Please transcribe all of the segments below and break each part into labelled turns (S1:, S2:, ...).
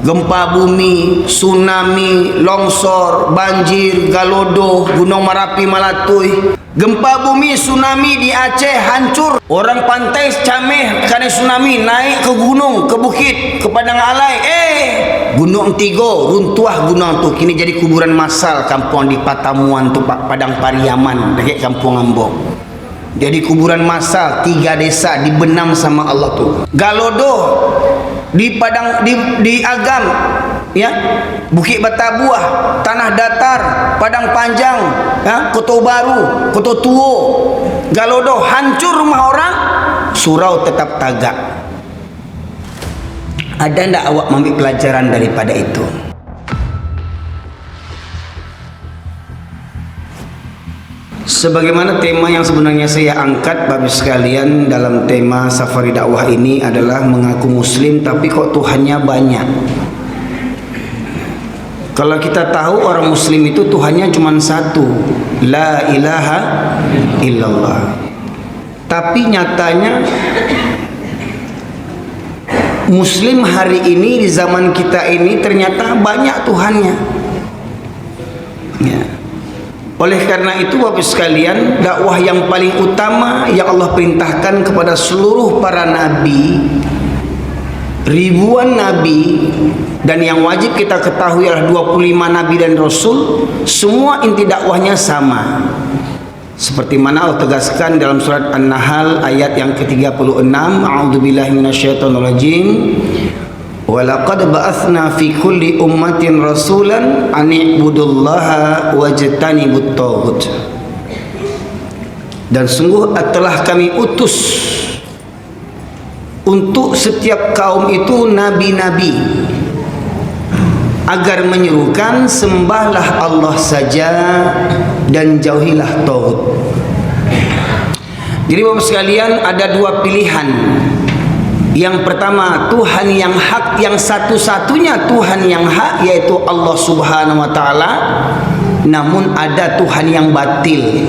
S1: gempa bumi, tsunami, longsor, banjir, galodoh, gunung Merapi, Malatui. Gempa bumi, tsunami di Aceh hancur. Orang pantai cameh karena tsunami, naik ke gunung, ke bukit, ke padang alai. Gunung Tigo runtuh gunung tu, kini jadi kuburan massal kampung di Patamuan tu, Padang Pariaman dekat Kampung Ambong. Jadi kuburan massal 3 desa dibenam sama Allah tu. Galodoh di Padang di Agam, ya, Bukit Batabuah, Tanah Datar, Padang Panjang, ya, Kota Baru, Kota Tuo, Galodoh hancur rumah orang, surau tetap tagak. Ada ndak awak ambil pelajaran daripada itu? Sebagaimana tema yang sebenarnya saya angkat Bapak sekalian dalam tema safari dakwah ini adalah mengaku muslim tapi kok Tuhannya banyak. Kalau kita tahu orang muslim itu Tuhannya cuma satu, la ilaha illallah. Tapi nyatanya muslim hari ini di zaman kita ini ternyata banyak Tuhannya, ya. Oleh karena itu Bapak sekalian, dakwah yang paling utama yang Allah perintahkan kepada seluruh para nabi, ribuan nabi, dan yang wajib kita ketahui adalah 25 nabi dan rasul, semua inti dakwahnya sama. Seperti mana Allah tegaskan dalam surat An-Nahl ayat yang ke-36, A'udzubillahi minasyaitonirrajim. Walaqad ba'atsna fi kulli ummatin rasulan an i'budullaha wajtanibut taghut. Dan sungguh telah kami utus untuk setiap kaum itu nabi-nabi agar menyerukan sembahlah Allah saja dan jauhilah taghut. Jadi Bapak sekalian, ada 2 pilihan. Yang pertama, Tuhan yang hak, yang satu-satunya Tuhan yang hak yaitu Allah Subhanahu wa taala. Namun ada Tuhan yang batil.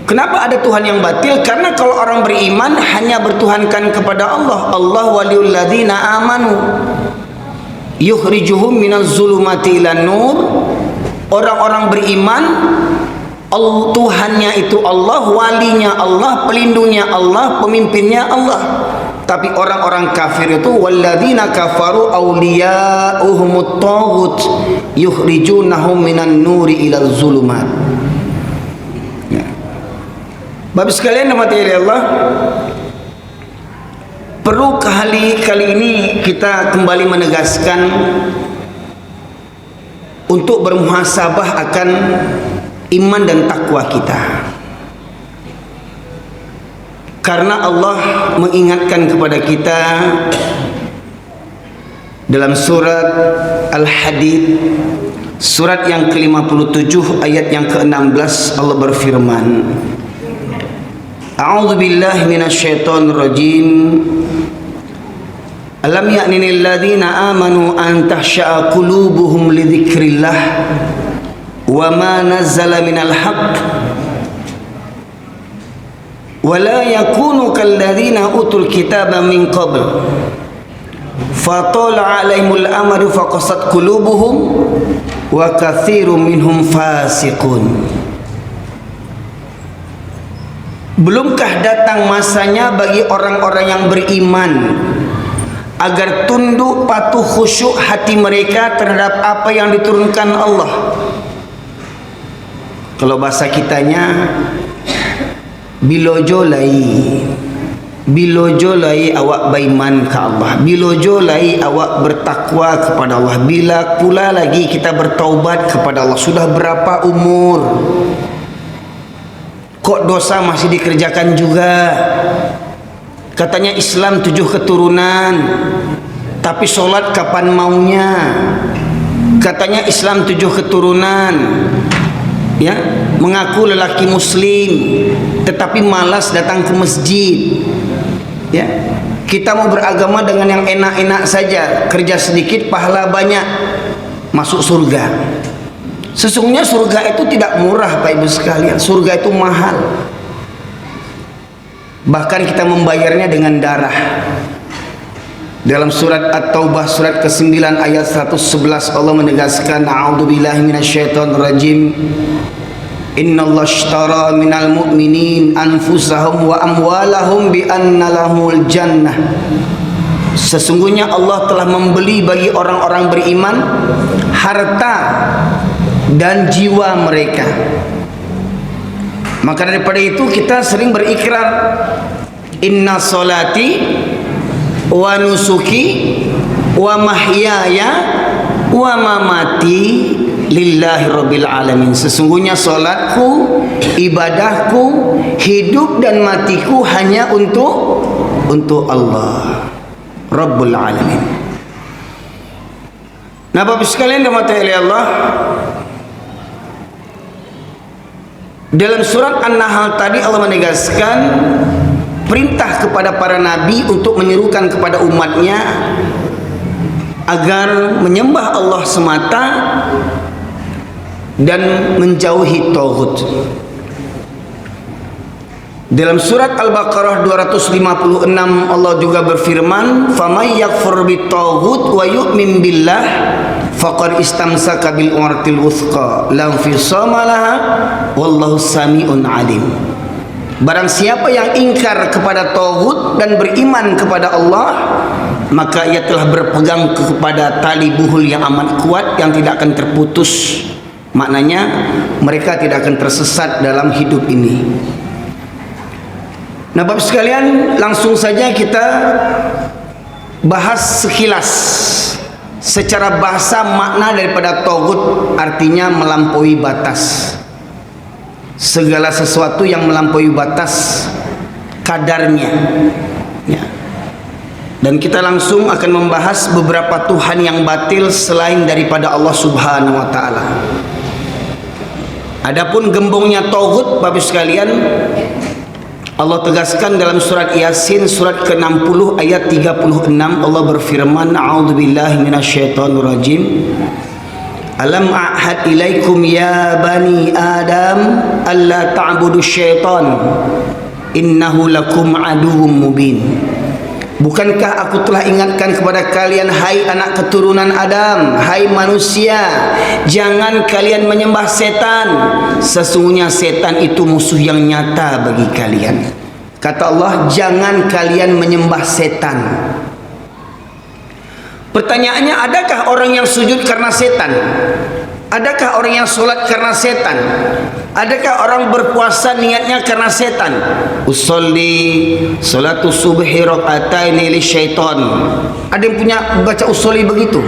S1: Kenapa ada Tuhan yang batil? Karena kalau orang beriman hanya bertuhankan kepada Allah. Allah waliyul ladzina amanu yukhrijuhum minaz zulumati ilan nur. Orang-orang beriman, Tuhannya itu Allah, walinya Allah, pelindungnya Allah, pemimpinnya Allah. Tapi orang-orang kafir itu walladzina kafaru awliya'uhumut taghut yukhrijunahum minan nuri ilal zulumat. Ya. Bapak sekalian rahmati Allah, perlu kali ini kita kembali menegaskan untuk bermuhasabah akan iman dan takwa kita. Karena Allah mengingatkan kepada kita dalam surat Al-Hadid, surat yang ke-57 ayat yang ke-16, Allah berfirman, A'udzu billahi minasyaitonir rajim. Alam ya'nil ladzina amanu an tahsha'a qulubuhum li dzikrillah wa ma nazzala minal haqq wa la yakunu kalladzina utul kitaba min qabl fatala 'alaihimul amru faqasat qulubuhum wa katsirun minhum fasiqun. Belumkah datang masanya bagi orang-orang yang beriman agar tunduk patuh khusyuk hati mereka terhadap apa yang diturunkan Allah? Kalau bahasa kitanya, bilojolai awak beriman ke Allah, bilojolai awak bertakwa kepada Allah. Bila pula lagi kita bertaubat kepada Allah? Sudah berapa umur kok dosa masih dikerjakan juga? Katanya Islam 7 keturunan, tapi sholat kapan maunya? Katanya Islam 7 keturunan, ya, mengaku lelaki muslim tetapi malas datang ke masjid, ya. Kita mau beragama dengan yang enak-enak saja, kerja sedikit pahala banyak, masuk surga. Sesungguhnya surga itu tidak murah Pak Ibu sekalian, surga itu mahal. Bahkan kita membayarnya dengan darah. Dalam surat At-Taubah surat ke-9 ayat 111 Allah menegaskan, a'udzubillahi minasyaitonir rajim. Innallaha ashtara minal mu'minin anfusahum wa amwalahum bi anna lahumul jannah. Sesungguhnya Allah telah membeli bagi orang-orang beriman harta dan jiwa mereka. Maka daripada itu kita sering berikrar, inna solati wa nusuki wa mahyaya wa mamati lillahi rabbil alamin. Sesungguhnya solatku, ibadahku, hidup dan matiku hanya untuk Allah Rabbul alamin. Nah, Bapak sekalian dirahmati oleh Allah, dalam surat An-Nahl tadi Allah menegaskan perintah kepada para nabi untuk menyerukan kepada umatnya agar menyembah Allah semata dan menjauhi tauhid. Dalam surat Al-Baqarah 256 Allah juga berfirman, "Faman yakfur bit-taghut wa yu'min billah faqad istamsaka bil urwatil wuthqa la infisama laha wallahu samiun alim." Barang siapa yang ingkar kepada tauhid dan beriman kepada Allah, maka ia telah berpegang kepada tali buhul yang amat kuat yang tidak akan terputus. Maknanya mereka tidak akan tersesat dalam hidup ini. Nah, Bapak sekalian, langsung saja kita bahas sekilas secara bahasa makna daripada tauhid, artinya melampaui batas. Segala sesuatu yang melampaui batas kadarnya, ya. Dan kita langsung akan membahas beberapa Tuhan yang batil selain daripada Allah Subhanahu wa taala. Adapun gembongnya tauhid, Bapak sekalian, Allah tegaskan dalam surat Yasin surat ke-60 ayat 36 Allah berfirman, a'udzubillahi minasyaitonir rajim. Alam a'had ilaikum ya bani Adam alla ta'budu syaitan innahu lakum aduwwum mubin. Bukankah aku telah ingatkan kepada kalian, hai anak keturunan Adam, hai manusia, jangan kalian menyembah setan. Sesungguhnya setan itu musuh yang nyata bagi kalian. Kata Allah, jangan kalian menyembah setan. Pertanyaannya, adakah orang yang sujud karena setan? Adakah orang yang sholat karena setan? Adakah orang berpuasa niatnya karena setan? Usolli salatu subhi raka'ataini li syaitan. Ada yang punya baca usolli begitu?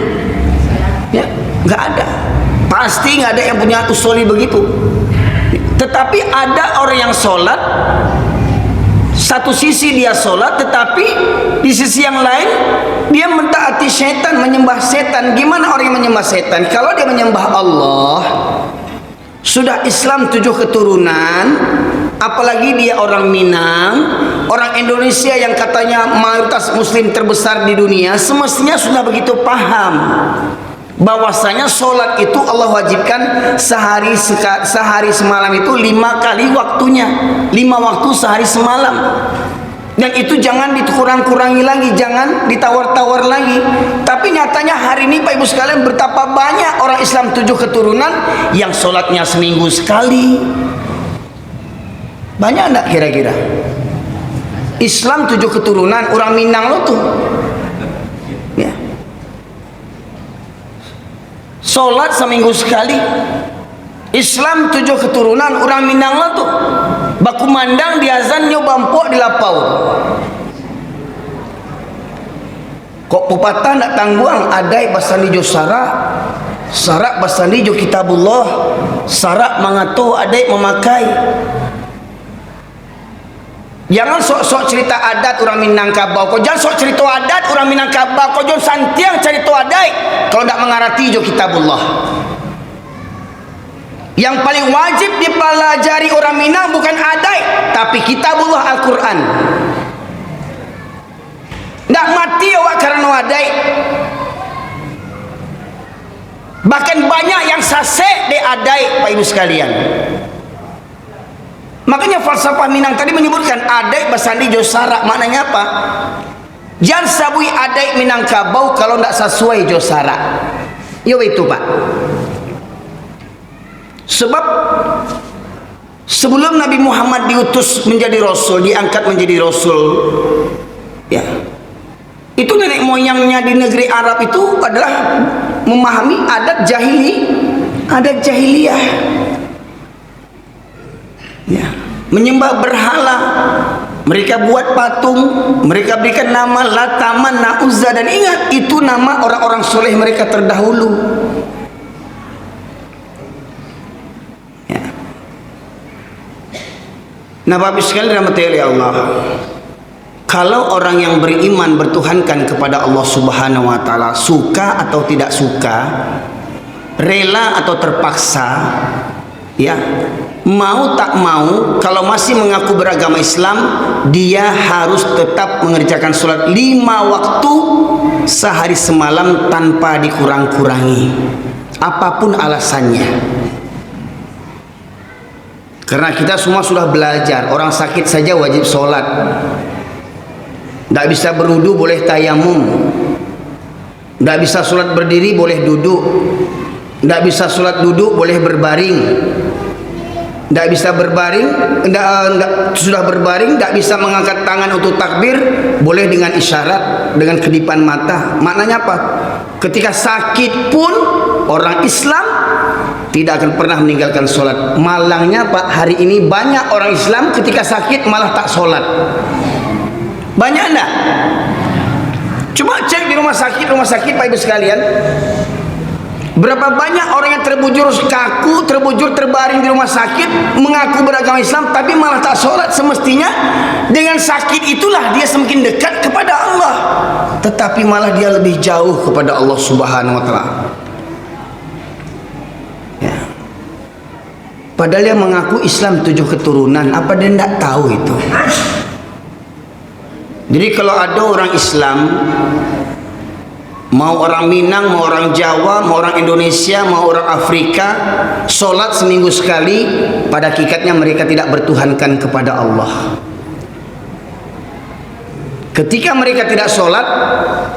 S1: Ya, nggak ada. Pasti nggak ada yang punya usolli begitu. Tetapi ada orang yang sholat, satu sisi dia sholat, tetapi di sisi yang lain dia mentaati setan, menyembah setan. Gimana orang yang menyembah setan? Kalau dia menyembah Allah, sudah Islam 7 keturunan, apalagi dia orang Minang, orang Indonesia yang katanya mayoritas muslim terbesar di dunia, semestinya sudah begitu paham bahwasanya sholat itu Allah wajibkan sehari semalam itu 5 kali waktunya, 5 waktu sehari semalam. Dan itu jangan dikurang-kurangi lagi, jangan ditawar-tawar lagi. Tapi nyatanya hari ini Pak Ibu sekalian, betapa banyak orang Islam 7 keturunan yang sholatnya seminggu sekali. Banyak enggak kira-kira? Islam 7 keturunan, orang Minang lo tuh, ya, sholat seminggu sekali. Islam 7 keturunan, orang Minang lo tuh, baku mandang diazan nyoba empok di lapau. Kok pepatah nak tangguang, adai basani jo sarak basani jo kitabullah, sarak mangato adai memakai. Jangan sok-sok cerita adat orang Minangkabau. Kau jangan sok cerita adat orang Minangkabau. Kau jangan santiang cerita adat kalau tidak mengarati jo kitabullah. Yang paling wajib dipelajari orang Minang bukan adat, tapi kitabullah Al-Quran. Tidak mati awak karena adat. Bahkan banyak yang sasek di adat, Pak Ibu sekalian. Makanya falsafah Minang tadi menyebutkan adat basandi jo sarak. Maknanya apa? Jangan sabui adai Minangkabau kalau tidak sesuai josara. Yo itu Pak. Sebab sebelum Nabi Muhammad diutus menjadi Rasul, diangkat menjadi Rasul, ya, itu nenek moyangnya di negeri Arab itu adalah memahami adat jahiliyah, ya, menyembah berhala. Mereka buat patung, mereka berikan nama Lata, Manna, Uzza, dan ingat itu nama orang-orang soleh mereka terdahulu. Ya. Nah, Bapak sekalian dirahmati oleh Allah, kalau orang yang beriman bertuhankan kepada Allah Subhanahu wa taala, suka atau tidak suka, rela atau terpaksa, ya, mau tak mau, kalau masih mengaku beragama Islam, dia harus tetap mengerjakan sholat 5 waktu sehari semalam tanpa dikurang-kurangi, apapun alasannya. Karena kita semua sudah belajar, orang sakit saja wajib sholat, tidak bisa berwudu boleh tayamum, tidak bisa sholat berdiri boleh duduk, tidak bisa sholat duduk boleh berbaring, tidak bisa berbaring, sudah berbaring, tidak bisa mengangkat tangan untuk takbir, boleh dengan isyarat, dengan kedipan mata. Maknanya apa? Ketika sakit pun orang Islam tidak akan pernah meninggalkan sholat. Malangnya Pak, hari ini banyak orang Islam ketika sakit malah tak sholat. Banyak enggak? Coba cek di rumah sakit Pak Ibu sekalian. Berapa banyak orang yang terbujur kaku, terbujur terbaring di rumah sakit, mengaku beragama Islam tapi malah tak sholat. Semestinya dengan sakit itulah dia semakin dekat kepada Allah, tetapi malah dia lebih jauh kepada Allah Subhanahu wa taala. Ya. Padahal dia mengaku Islam 7 keturunan, apa dia tidak tahu itu? Jadi kalau ada orang Islam, mau orang Minang, mau orang Jawa, mau orang Indonesia, mau orang Afrika, sholat seminggu sekali, pada hakikatnya mereka tidak bertuhankan kepada Allah. Ketika mereka tidak sholat,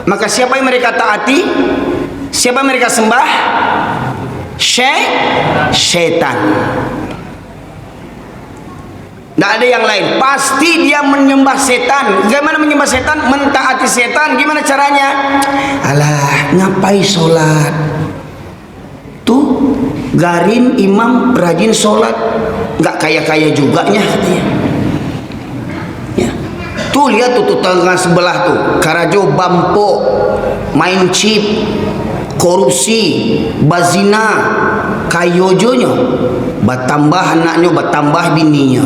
S1: maka siapa yang mereka taati? Siapa yang mereka sembah? Syaitan. Tidak ada yang lain. Pasti dia menyembah setan. Gimana menyembah setan? Mentaati setan. Gimana caranya? Alah, ngapain sholat? Tuh, garin imam rajin sholat, nggak kaya-kaya juga nya katanya. Ya. Tuh lihat tuh tetangga sebelah tuh, Karajo Bampo, main chip, korupsi, bazina, kayojonya, batambah anaknya, batambah bininya.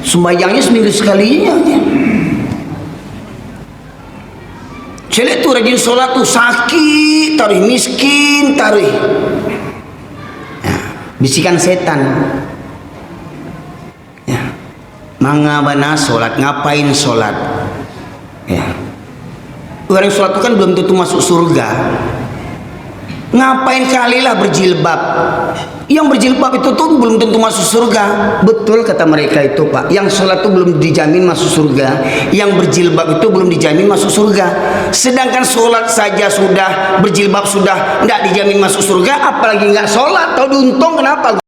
S1: Sembayangnya seminggu sekalinya. Celek tuh rajin sholat tuh, sakit taruh, miskin taruh. Ya, bisikan setan. Ya, mangabana sholat, ngapain sholat? Ya, orang sholat itu kan belum tentu masuk surga. Ngapain kalilah berjilbab? Yang berjilbab itu tuh belum tentu masuk surga. Betul kata mereka itu Pak. Yang sholat itu belum dijamin masuk surga. Yang berjilbab itu belum dijamin masuk surga. Sedangkan sholat saja sudah, berjilbab sudah tidak dijamin masuk surga, apalagi nggak sholat. Tahu diuntung kenapa?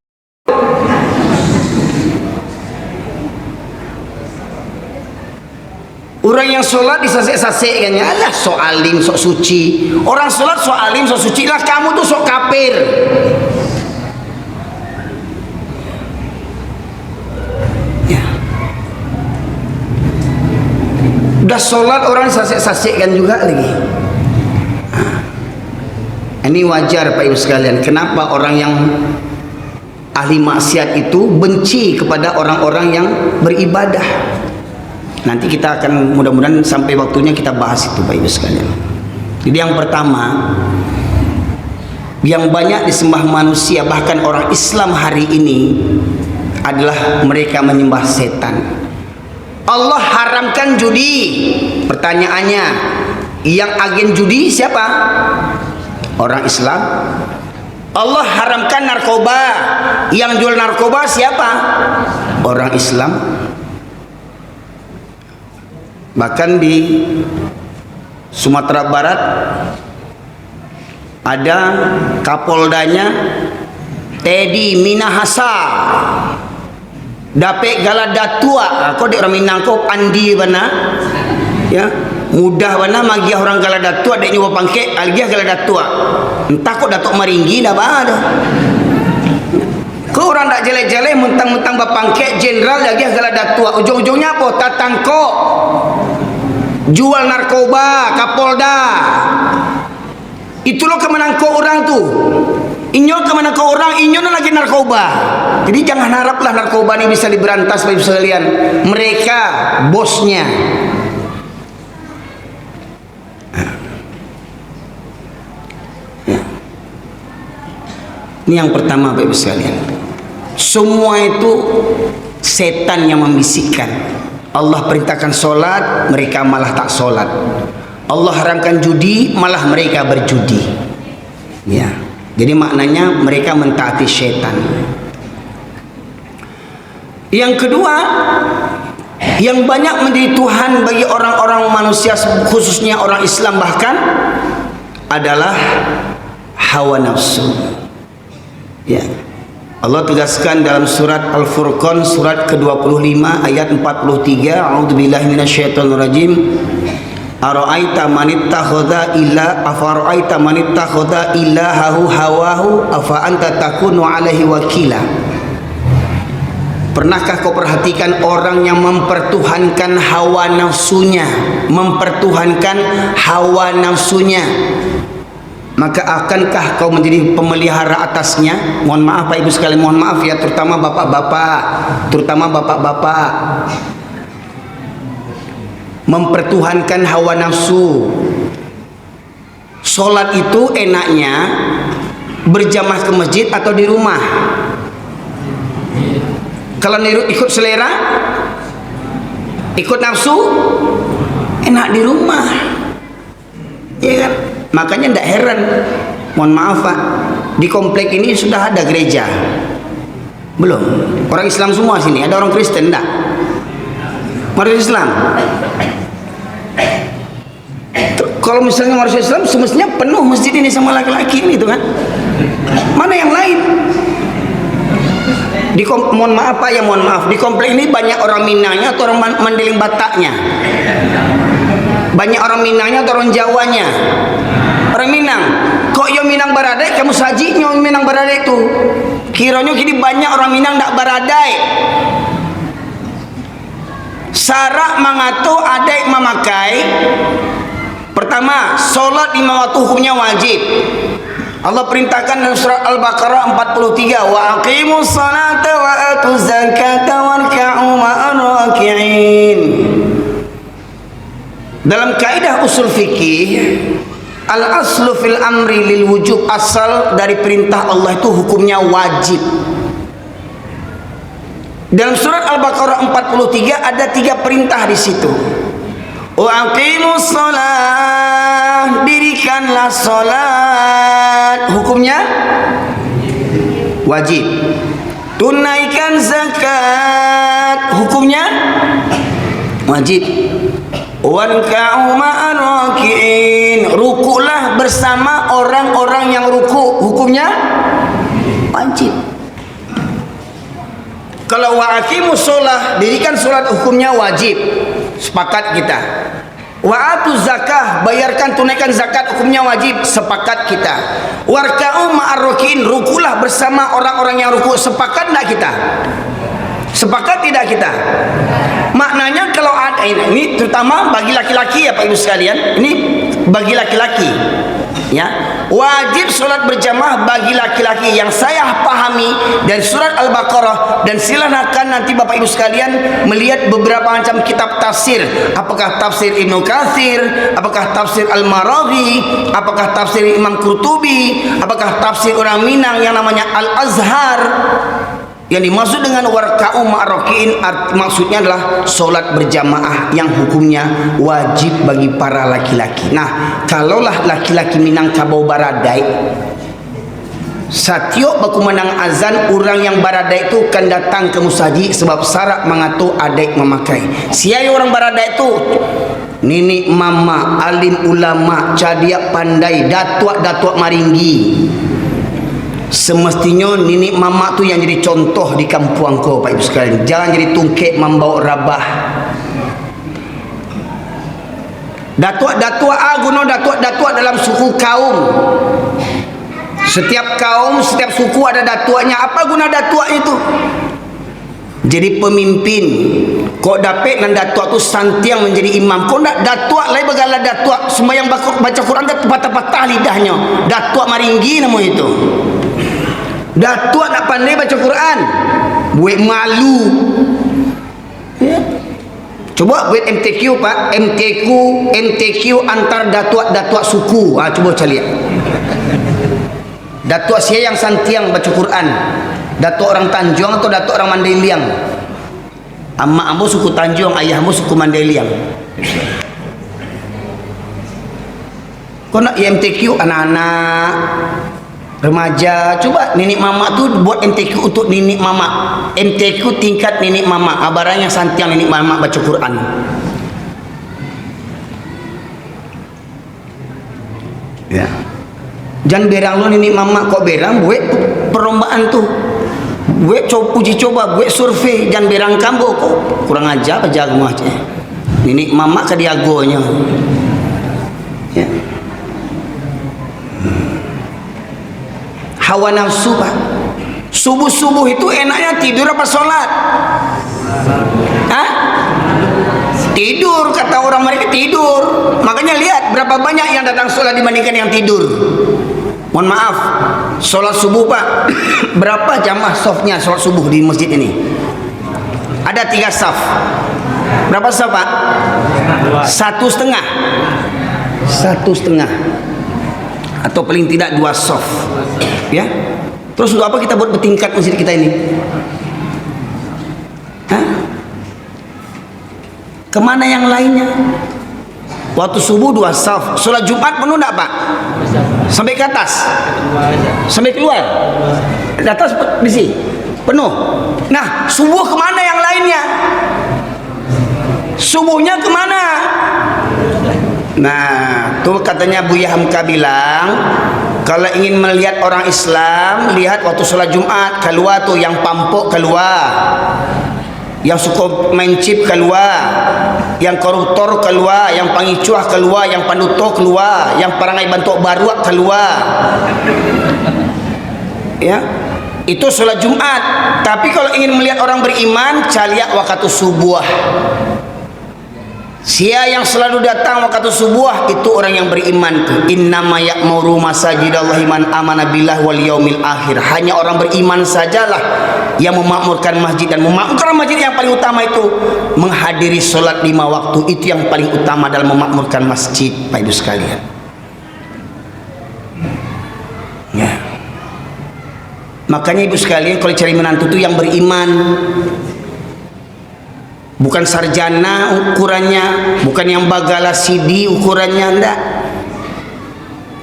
S1: Orang yang sholat disasek-sasekkannya, alah sok alim, sok suci. Orang sholat sok alim, sok suci, lah kamu tuh sok kafir. Ya. Udah sholat orang disasek-sasekkan juga lagi. Nah, ini wajar Pak Ibu sekalian. Kenapa orang yang ahli maksiat itu benci kepada orang-orang yang beribadah? Nanti kita akan mudah-mudahan sampai waktunya kita bahas itu Pak Ibu sekalian. Jadi yang pertama, yang banyak disembah manusia bahkan orang Islam hari ini adalah mereka menyembah setan. Allah haramkan judi. Pertanyaannya, yang agen judi siapa? Orang Islam. Allah haramkan narkoba. Yang jual narkoba siapa? Orang Islam. Bahkan di Sumatera Barat ada Kapoldanya Teddy Minahasa dapet gala datua. Kau di orang Minang kau pandi bana ya, mudah bana magi orang gala datua dek nyoba pangke algiah gala datua. Entah kok datuk maringgi dah ada. Kau orang tak jelek-jelek mentang-mentang bapangke jenderal lagi gala datua. Ujung-ujungnya apa? Tatangko jual narkoba Kapolda. Itu loh kemenang kau orang tu. Inyo kemenang kau orang, inyo lagi narkoba. Jadi jangan haraplah narkoba ini bisa diberantas Bapak Ibu sekalian. Mereka bosnya. Ini yang pertama Bapak Ibu sekalian. Semua itu setan yang membisikkan. Allah perintahkan solat, mereka malah tak solat. Allah haramkan judi, malah mereka berjudi. Ya, jadi maknanya mereka mentaati setan. Yang kedua, yang banyak menjadi Tuhan bagi orang-orang manusia, khususnya orang Islam bahkan, adalah hawa nafsu. Ya, Allah tegaskan dalam surat Al-Furqan surat ke-25 ayat 43, a'udzubillahi minasyaitonirrajim. Ara'aita man ittakhadha ilahahu hawahu afa anta takunu alaihi wakila. Pernahkah kau perhatikan orang yang mempertuhankan hawa nafsunya, mempertuhankan hawa nafsunya, maka akankah kau menjadi pemelihara atasnya? Mohon maaf Pak Ibu sekalian, mohon maaf ya, terutama bapak-bapak, mempertuhankan hawa nafsu. Sholat itu enaknya berjamaah ke masjid atau di rumah? Kalau ikut selera, ikut nafsu, enak di rumah, ya kan? Makanya tidak heran, mohon maaf Pak, di komplek ini sudah ada gereja belum? Orang Islam semua sini, ada orang Kristen enggak? Orang Islam. Kalau misalnya orang Islam semestinya penuh masjid ini sama laki-laki ini, itu kan? Mana yang lain? Mohon maaf Pak ya, mohon maaf, di komplek ini banyak orang Minangnya atau orang Mandeling Bataknya? Banyak orang Minangnya atau orang Jawanya? Orang Minang. Kok yo Minang baradai, kamu saji nyo Minang baradai itu. Kiranya kini banyak orang Minang tak baradai. Syarat mengatur adik memakai. Pertama, solat 5 waktu hukumnya wajib. Allah perintahkan dalam surat Al-Baqarah 43, wa aqimus salata wa atuz zakata warka'u ma'ar raki'in. Dalam kaidah usul fikih, al-aslu fil amri lil wujub, asal dari perintah Allah itu hukumnya wajib. Dalam surat Al-Baqarah 43 ada 3 perintah di situ. Wa aqimus shalah, dirikanlah salat, hukumnya wajib. Tunaikan zakat, hukumnya wajib. Warka'u ma'ar raki'in, rukulah bersama orang-orang yang ruku, hukumnya wajib. Kalau wa aqimus shalah, dirikan salat, hukumnya wajib, sepakat kita. Wa atuz zakah, bayarkan tunaikan zakat, hukumnya wajib, sepakat kita. Warka'u ma'ar raki'in, rukulah bersama orang-orang yang ruku, sepakat enggak kita? Sepakat tidak kita? Maknanya kalau ada ini terutama bagi laki-laki ya Pak Ibu sekalian, ini bagi laki-laki ya, wajib sholat berjamaah bagi laki-laki. Yang saya pahami dari surat Al-Baqarah, dan silakan nanti Bapak Ibu sekalian melihat beberapa macam kitab tafsir, apakah tafsir Ibnu Katsir, apakah tafsir Al-Maraghi, apakah tafsir Imam Qurtubi, apakah tafsir orang Minang yang namanya Al-Azhar. Yang dimaksud dengan warka'u ma'ar raki'in maksudnya adalah solat berjamaah yang hukumnya wajib bagi para laki-laki. Nah, kalaulah laki-laki Minangkabau baradai, Satiok baku menang azan, orang yang baradai itu kan datang ke musaji sebab syarat mengatur adik memakai. Siapa orang baradai itu? Nini mama, alim ulama, cadiak pandai, datuk maringgi. Semestinya nini mama tu yang jadi contoh di kampung kau, Pak Ibu sekalian. Jangan jadi tungkek membawa rabah. Datuk guna datuk dalam suku kaum. Setiap kaum, setiap suku ada datuknya. Apa guna datuk itu? Jadi pemimpin. Kok dapat nan datuk tu santiang menjadi imam. Kok nak datuk lain begala datuk sembahyang baca Quran dah patah-patah lidahnya. Datuk maringgi nama itu. Datuk nak pandai baca Quran. Buat malu. Ya. Coba buat MTQ Pak, MTQ antar datuk suku. Coba cari lihat. Datuk saya yang santiang baca Quran. Datuk orang Tanjung atau datuk orang Mandailing? Amma ambo suku Tanjung, ayahmu suku Mandailing. Kau nak MTQ anak-anak remaja, coba nenek mama tu buat MTQ untuk nenek mama. MTQ tingkat nenek mama, barang yang santiang nenek mama baca Quran. Ya. Jangan berang lo nenek mama kok berang buat perlombaan tu. Buat uji coba, buat survei, jangan berang kambo kok. Kurang ajar apa jago aja. Nenek mama ke diagonya. Ya. Hawa nafsu Pak. Subuh itu enaknya tidur apa sholat? Hah? Tidur, kata orang mereka tidur. Makanya lihat berapa banyak yang datang sholat dibandingkan yang tidur. Mohon maaf, sholat subuh Pak. Berapa jamaah safnya sholat subuh di masjid ini? Ada 3 saf. Berapa saf Pak? 1,5. 1,5. Atau paling tidak 2 saf. Ya. Terus untuk apa kita buat bertingkat masjid kita ini? Hah? Kemana yang lainnya? Waktu subuh 2 saf. Sholat Jumat penuh tak Pak? Sampai ke atas? Sampai keluar? Di atas bisi? Penuh? Nah, subuh kemana yang lainnya? Subuhnya kemana? Nah, tuh katanya Buya Hamka bilang, kalau ingin melihat orang Islam, lihat waktu sholat Jumat, keluar tuh yang pampuk keluar, yang suka main chip keluar, yang koruptor keluar, yang pangicuah keluar, yang panduto keluar, yang perangai bantuk baruak keluar. Ya, itu sholat Jumat. Tapi kalau ingin melihat orang beriman, caliak waktu subuh. Siapa yang selalu datang waktu subuh itu orang yang beriman tuh. Innama ya'muru masajidallahi man amana billah wal yaumil akhir. Hanya orang beriman sajalah yang memakmurkan masjid, dan memakmurkan masjid yang paling utama itu menghadiri solat 5 waktu. Itu yang paling utama dalam memakmurkan masjid, Pak Ibu sekalian. Ya. Makanya Ibu sekalian kalau cari menantu itu yang beriman. Bukan sarjana ukurannya, bukan yang bagala CD ukurannya, enggak.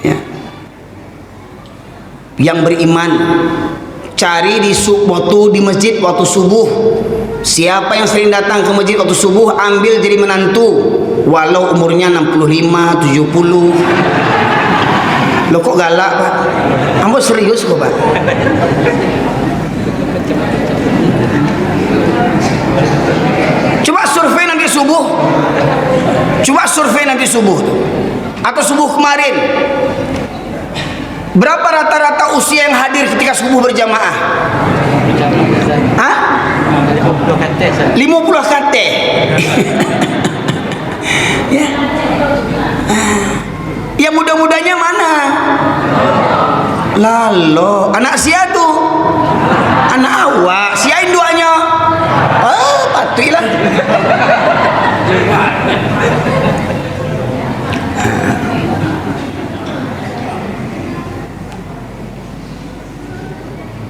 S1: Ya. Yang beriman. Cari di waktu di masjid waktu subuh. Siapa yang sering datang ke masjid waktu subuh, ambil jadi menantu. Walau umurnya 65, 70. Loh kok galak Pak? Ambo serius kok Pak. Coba survei nanti subuh. Coba survei nanti subuh atau subuh kemarin. Berapa rata-rata usia yang hadir ketika subuh berjamaah? Hah? 50 KT. Ya. Yang muda-mudanya mana? Lalu anak sia tuh. Anak awak, siain duanya. Oh, patuilah.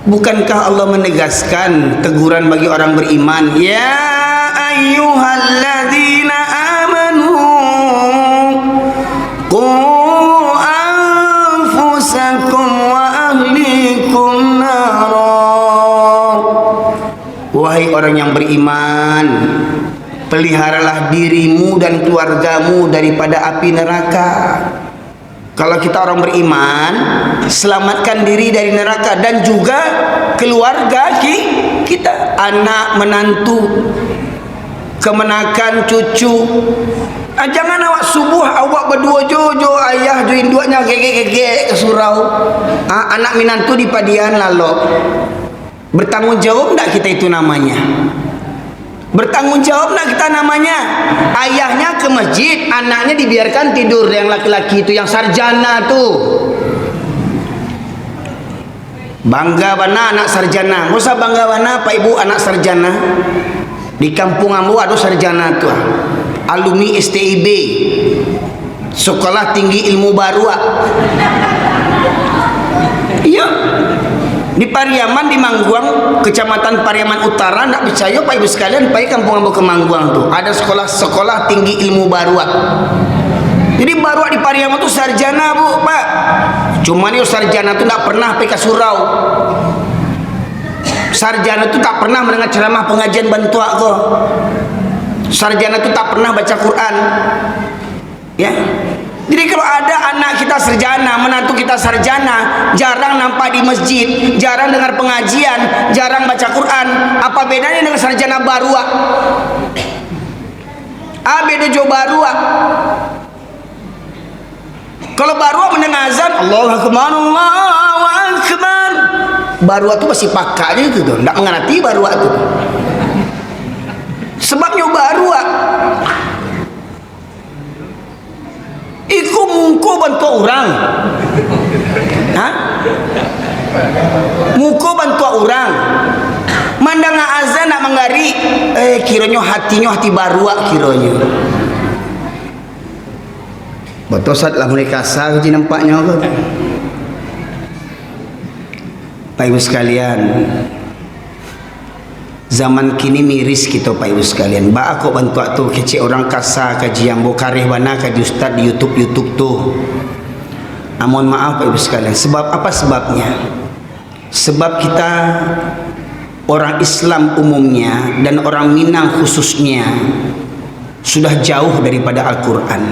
S1: Bukankah Allah menegaskan teguran bagi orang beriman? Ya ayyuhalladzina amanu qu anfusakum wa ahlikum orang yang beriman, peliharalah dirimu dan keluargamu daripada api neraka. Kalau kita orang beriman, selamatkan diri dari neraka dan juga keluarga kita, anak, menantu, kemenakan, cucu. Jangan awak subuh awak berdua jojo ayah jo induknya gege ke surau. Anak menantu di padian lalu. Bertanggung jawab tak kita itu namanya? Bertanggung jawab nak kita namanya? Ayahnya ke masjid, anaknya dibiarkan tidur, yang laki-laki itu, yang sarjana tu. Bangga mana anak sarjana? Nggak usah bangga mana Pak Ibu anak sarjana. Di kampung ambu ada sarjana tu, alumni STIB, Sekolah Tinggi Ilmu Baru. Iya. Di Pariaman, di Mangguang, Kecamatan Pariaman Utara, nak percaya Pak Ibu sekalian, Pak kampung ambo ke Mangguang tu ada sekolah tinggi ilmu baruak. Jadi baruak di Pariaman tu sarjana Bu, Pak. Cuma ni sarjana tu tak pernah pergi ke surau. Sarjana tu tak pernah mendengar ceramah pengajian bantuak ko. Sarjana tu tak pernah baca Quran. Ya. Jadi kalau ada anak kita sarjana, menantu kita sarjana, jarang nampak di masjid, jarang dengar pengajian, jarang baca Quran, apa bedanya dengan sarjana baruak? Beda jo baruak. Kalau baruak mendengar azan, Allahu Akbar, Allahu Akbar. Baruak tu masih pakak je tu, tak mengerti baruak tu. Sebabnya baruak iku muko bantu orang. Muko bantu orang. Mandang azan nak menggari, kiranya hatinya hati baruak kiranya. Botosat lah mulai kasar je nampaknya ke. Pak Ibu sekalian, zaman kini miris kita Pak Ibu sekalian. Ba aku bantu tu kecik orang kasar kaji yang bo kareh bana kaji ustaz di YouTube tu. Mohon maaf Pak Ibu sekalian. Sebab apa sebabnya? Sebab kita orang Islam umumnya dan orang Minang khususnya sudah jauh daripada Al-Qur'an.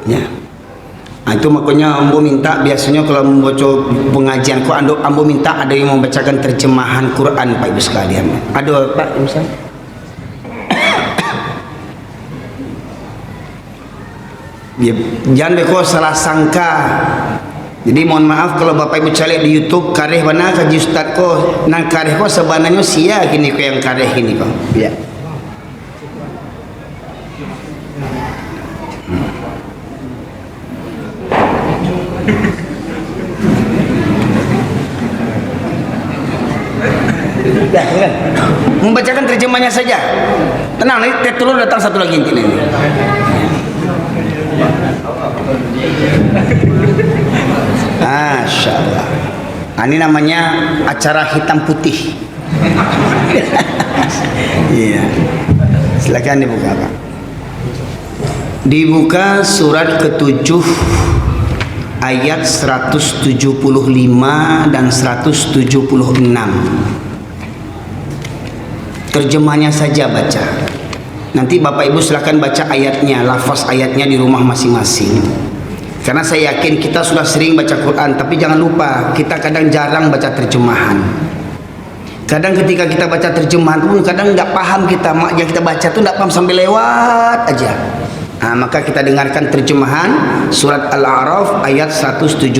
S1: Ya. Itu makanya ambo minta biasanya kalau membaca pengajian Quran, ambo minta ada yang membacakan terjemahan Quran Pak Ibu sekalian. Ada Pak Ustaz? Ya, jangan beko salah sangka. Jadi mohon maaf kalau Bapak Ibu cari di YouTube kareh mana kaji ustaz ko, nang kareh ko sebenarnya sia gini ko yang kareh gini ko. Ya. Kan? Membacakan terjemahnya saja. Tenang, nanti telur datang satu lagi ini. Masya Allah. Ini namanya acara hitam putih. Iya. Silakan dibuka Pak. Dibuka surat ke-7 ayat 175 dan 176. Terjemahnya saja baca. Nanti Bapak Ibu silakan baca ayatnya, lafaz ayatnya di rumah masing-masing. Karena saya yakin kita sudah sering baca Quran, tapi jangan lupa kita kadang jarang baca terjemahan. Kadang ketika kita baca terjemahan pun kadang nggak paham kita, yang kita baca tuh nggak paham sambil lewat aja. Maka kita dengarkan terjemahan surat Al-A'raf ayat 175.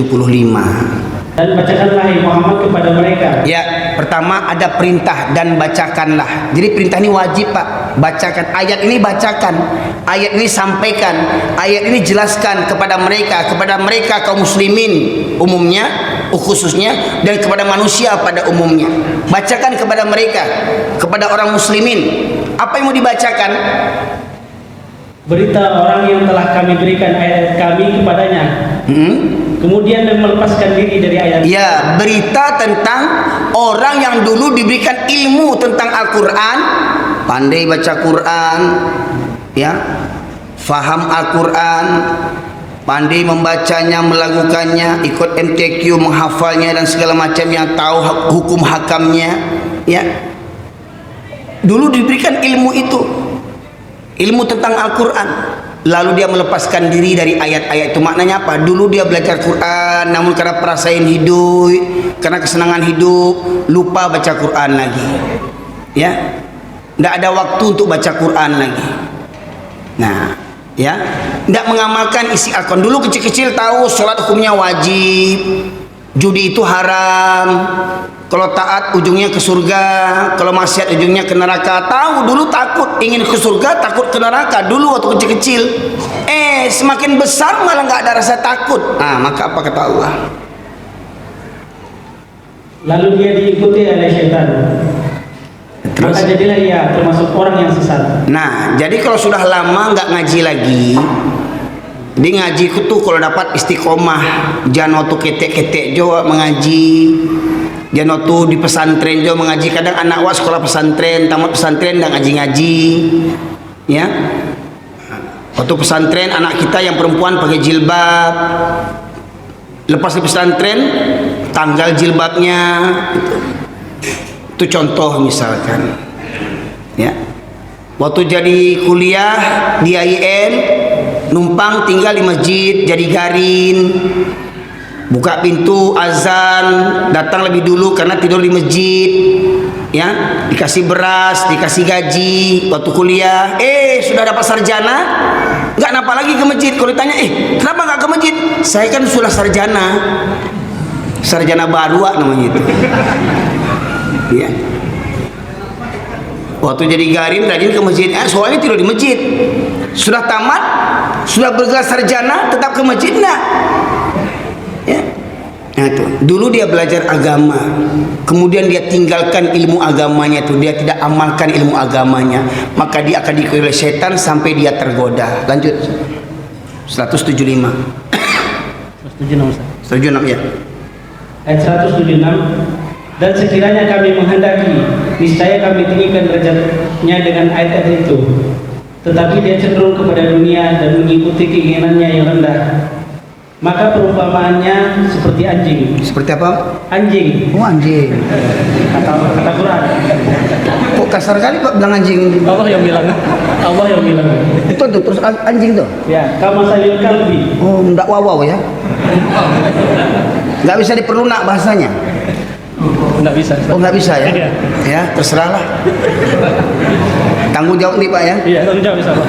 S2: Dan bacakanlah Muhammad kepada mereka.
S1: Ya, pertama ada perintah dan bacakanlah. Jadi perintah ini wajib Pak. Bacakan ayat ini, bacakan ayat ini, sampaikan ayat ini, jelaskan kepada mereka kaum muslimin umumnya, khususnya, dan kepada manusia pada umumnya. Bacakan kepada mereka, kepada orang muslimin. Apa yang mau dibacakan?
S2: Berita orang yang telah kami berikan ayat kami kepadanya. Kemudian melepaskan diri dari ayat.
S1: Ya, berita tentang orang yang dulu diberikan ilmu tentang Al-Quran, pandai baca Quran, ya, faham Al-Quran, pandai membacanya, melakukannya, ikut MTQ, menghafalnya dan segala macamnya, tahu hukum hakamnya, ya. dulu diberikan ilmu itu, ilmu tentang Al-Quran, lalu dia melepaskan diri dari ayat-ayat itu. Maknanya apa? Dulu dia belajar Quran, namun karena perasaan hidup, karena kesenangan hidup, lupa baca Quran lagi. Ya, tidak ada waktu untuk baca Quran lagi. Nah, ya, tidak mengamalkan isi Al-Quran. Dulu kecil-kecil tahu sholat hukumnya wajib, judi itu haram, kalau taat ujungnya ke surga, kalau maksiat ujungnya ke neraka. Tahu dulu, takut, ingin ke surga, takut ke neraka dulu waktu kecil-kecil. Semakin besar malah nggak ada rasa takut. Maka apa kata Allah?
S2: Lalu dia diikuti oleh syaitan.
S1: Terus?
S2: Maka jadilah ia termasuk orang yang sesat.
S1: Nah, jadi kalau sudah lama nggak ngaji lagi, di ngaji itu kalau dapat istiqomah, jangan waktu ketek-ketek juga mengaji, jangan waktu di pesantren juga mengaji. Kadang anak was sekolah pesantren, tamat pesantren dan ngaji-ngaji, ya. Waktu pesantren anak kita yang perempuan pakai jilbab, lepas di pesantren tanggal jilbabnya, itu contoh misalkan, ya. Waktu jadi kuliah di IAIN, numpang tinggal di masjid, jadi garin, buka pintu azan, datang lebih dulu karena tidur di masjid, ya, dikasih beras, dikasih gaji. Waktu kuliah, sudah dapat sarjana, nggak napa lagi ke masjid. Kalau ditanya, kenapa nggak ke masjid? Saya kan sudah sarjana baru namanya itu. Ya. Waktu jadi garin rajin ke masjid, soalnya tidur di masjid. Sudah tamat, sudah bergelar sarjana, tetap ke masjid enggak? Ya. Nah, itu. Dulu dia belajar agama, kemudian dia tinggalkan ilmu agamanya itu, dia tidak amalkan ilmu agamanya, maka dia akan diikuti oleh setan sampai dia tergoda. Lanjut. 175. 176 ya.
S2: Ayat 176. Dan sekiranya kami menghendaki, niscaya kami tinggikan derajatnya dengan ayat-ayat itu. Tetapi dia cenderung kepada dunia dan mengikuti keinginannya yang rendah. Maka perumpamaannya seperti anjing.
S1: Seperti apa?
S2: Anjing.
S1: Oh, anjing.
S2: Kata Quran.
S1: Kok kasar kali Pak bilang anjing?
S2: Allah yang bilang.
S1: Itu tuh terus anjing tuh.
S2: Ya, kama salil kalbi.
S1: Oh, enggak wow ya. Enggak bisa diperlunak bahasanya.
S2: Enggak bisa.
S1: Oh, enggak bisa ya? Ya, terserahlah. Tanggung jawab nih Pak ya?
S2: Iya, tanggung jawab bisa Pak.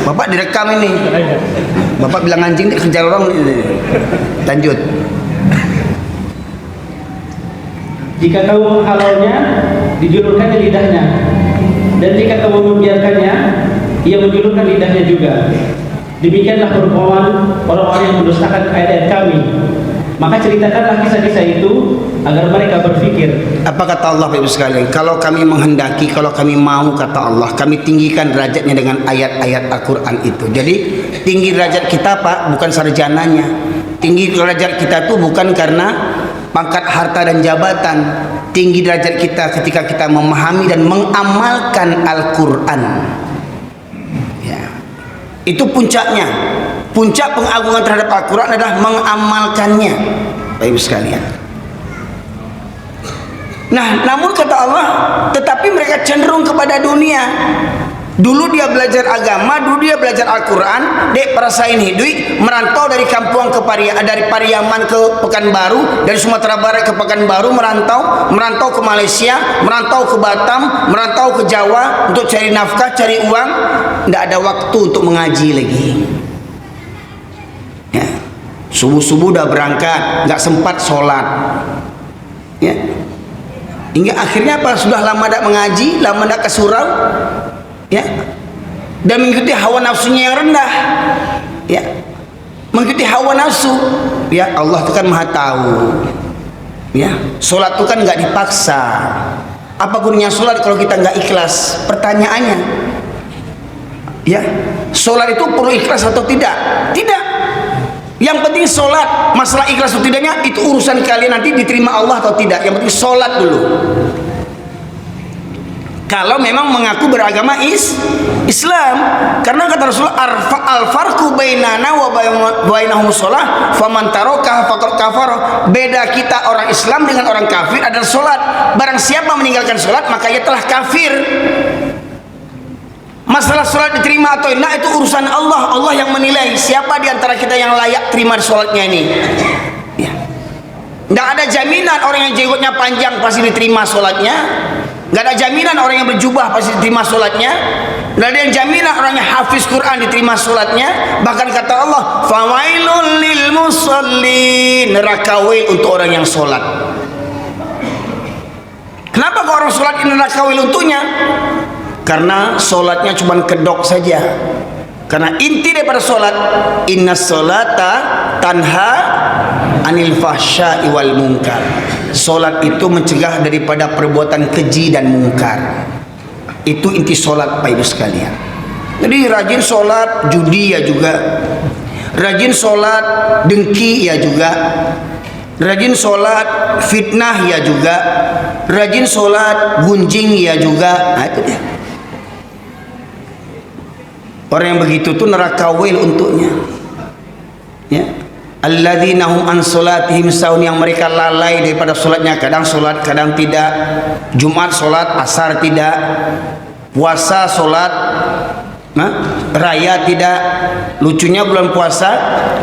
S1: Bapak direkam ini. Bapak bilang anjing dikejar orang. Lanjut.
S2: Jika kamu menghalalnya, dijulurkannya lidahnya. Dan jika kamu membiarkannya, ia menjulurkan lidahnya juga. Demikianlah perumpamaan orang-orang yang mendustakan ayat-ayat kami. Maka ceritakanlah kisah-kisah itu agar mereka berpikir. Apa kata Allah Bapak Ibu sekalian? Kalau kami menghendaki, kalau kami mau, kata Allah, kami tinggikan derajatnya dengan ayat-ayat Al-Quran itu. Jadi tinggi derajat kita Pak, bukan sarjananya. Tinggi derajat kita itu bukan karena pangkat harta dan jabatan. Tinggi derajat kita ketika kita memahami dan mengamalkan Al-Quran. Ya. Itu puncaknya. Puncak pengagungan terhadap Al-Quran adalah mengamalkannya, Bapak Ibu sekalian. Nah, namun kata Allah, tetapi mereka cenderung kepada dunia. Dulu dia belajar agama, dulu dia belajar Al-Quran, dek perasain hidup, merantau dari kampung ke dari Pariaman ke Pekanbaru, dari Sumatera Barat ke Pekanbaru, merantau ke Malaysia, merantau ke Batam, merantau ke Jawa untuk cari nafkah, cari uang. Tidak ada waktu untuk mengaji lagi. Ya. Subuh-subuh udah berangkat, nggak sempat sholat, ya. Hingga akhirnya apa? Sudah lama tidak mengaji, lama tidak ke surau, ya, dan mengikuti hawa nafsunya yang rendah, ya, mengikuti hawa nafsu. Ya, Allah itu kan maha tahu, ya. Sholat itu kan nggak dipaksa. Apa gunanya sholat kalau kita nggak ikhlas? Pertanyaannya, ya, sholat itu perlu ikhlas atau tidak? Tidak. Yang penting sholat, masalah ikhlas atau tidaknya itu urusan kalian nanti diterima Allah atau tidak. Yang penting sholat dulu.
S1: Kalau memang mengaku beragama Islam. Karena kata Rasulullah, al-farqu bainana wa bainahum shalah faman taraka faqad kafara. Beda kita orang Islam dengan orang kafir adalah salat. Barang siapa meninggalkan salat maka ia telah kafir. Masalah salat diterima atau tidak itu urusan Allah. Allah yang menilai siapa di antara kita yang layak terima salatnya ini. Ya. Tidak ada jaminan orang yang jenggotnya panjang pasti diterima salatnya. Gak ada jaminan orang yang berjubah pasti diterima sholatnya. Gak ada yang jaminan orang yang hafiz Quran diterima sholatnya. Bahkan kata Allah, fawailul lil musallin, neraka wail untuk orang yang sholat. Kenapa kok orang sholat ini neraka wail untuknya? Karena sholatnya cuma kedok saja. Karena inti daripada sholat, inna sholata tanha anil fahsya'i wal munkar. Sholat itu mencegah daripada perbuatan keji dan mungkar. Itu inti sholat, Bapak Ibu sekalian. Jadi rajin sholat judi ya juga, rajin sholat dengki ya juga, rajin sholat fitnah ya juga, rajin sholat gunjing ya juga. Nah, itu dia. Orang yang begitu tuh neraka wail untuknya. Ya. Alladzina hum an salatihim sahun, yang mereka lalai daripada salatnya, kadang salat kadang tidak. Jumat salat, asar tidak. Puasa salat, raya tidak. Lucunya bulan puasa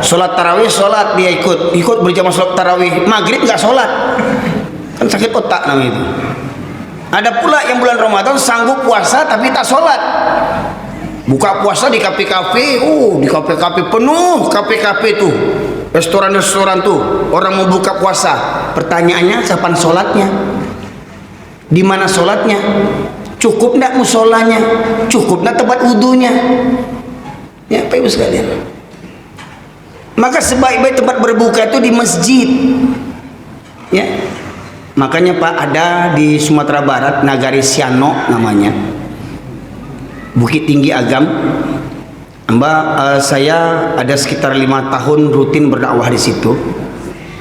S1: salat tarawih, salat dia ikut berjamaah salat tarawih. Maghrib enggak salat. Kan sakit otak namanya itu. Ada pula yang bulan Ramadan sanggup puasa tapi tak salat. Buka puasa di kafe-kafe, di kafe-kafe penuh, kafe-kafe tuh, restoran-restoran tuh, orang mau buka puasa. Pertanyaannya, kapan sholatnya? Di mana sholatnya? Cukup ndak musolanya? Cukup ndak tempat wudhunya? Ya, Pak Ibu sekalian. Maka sebaik-baik tempat berbuka itu di masjid. Ya, makanya Pak, ada di Sumatera Barat, Nagari Siano namanya. Bukit Tinggi Agam. Saya ada sekitar 5 tahun rutin berdakwah di situ.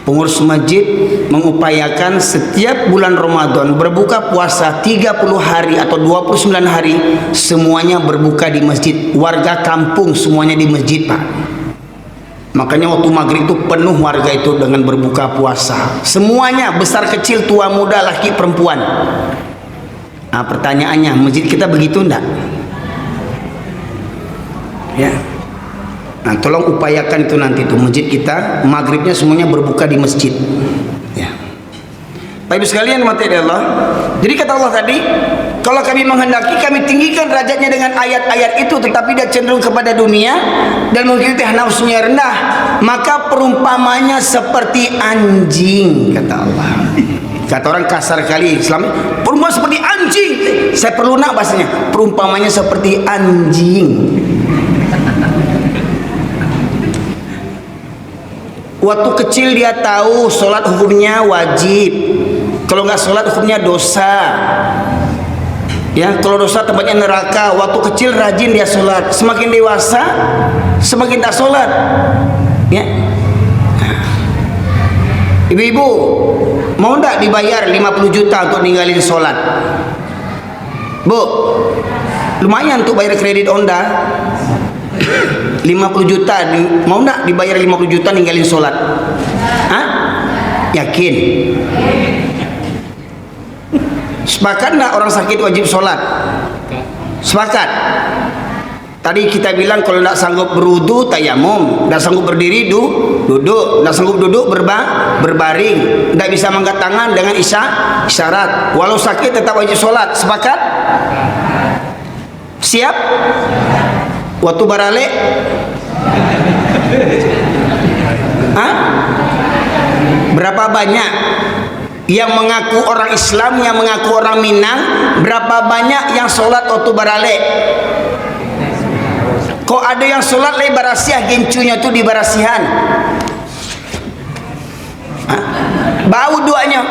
S1: Pengurus masjid mengupayakan setiap bulan Ramadan berbuka puasa 30 hari atau 29 hari semuanya berbuka di masjid. Warga kampung semuanya di masjid, Pak. Makanya waktu maghrib itu penuh warga itu dengan berbuka puasa. Semuanya, besar kecil, tua muda, laki perempuan. Nah, pertanyaannya, masjid kita begitu enggak? Ya. Nah, tolong upayakan itu nanti tuh masjid kita maghribnya semuanya berbuka di masjid. Ya. Bapak Ibu sekalian, mati Allah. Jadi kata Allah tadi, kalau kami menghendaki kami tinggikan derajatnya dengan ayat-ayat itu, tetapi dia cenderung kepada dunia dan mengikuti nafsunya rendah, maka perumpamanya seperti anjing, kata Allah. Kata orang kasar kali Islam, perumpamaan seperti anjing. Saya perlu nak bahasanya, perumpamanya seperti anjing. Waktu kecil dia tahu sholat hukumnya wajib. Kalau nggak sholat hukumnya dosa. Ya, kalau dosa tempatnya neraka. Waktu kecil rajin dia sholat. Semakin dewasa, semakin tak sholat. Ya. Ibu-ibu, mau nggak dibayar 50 juta untuk ninggalin sholat? Bu, lumayan untuk bayar kredit Honda. 50 juta, mau nggak dibayar 50 juta ninggalin sholat? Hah? Yakin? Sepakat nggak orang sakit wajib sholat? Sepakat? Tadi kita bilang kalau nggak sanggup berwudu tayamum, nggak sanggup berdiri duduk, nggak sanggup duduk berbaring, nggak bisa mengangkat tangan dengan isyarat. Walau sakit tetap wajib sholat. Sepakat? Siap? Waktu barale? Hah? Berapa banyak yang mengaku orang Islam, yang mengaku orang Minang? Berapa banyak yang sholat waktu barale? Kok ada yang sholat lagi barasiah, gencunya tuh di barasihan? Hah? Bau duanya.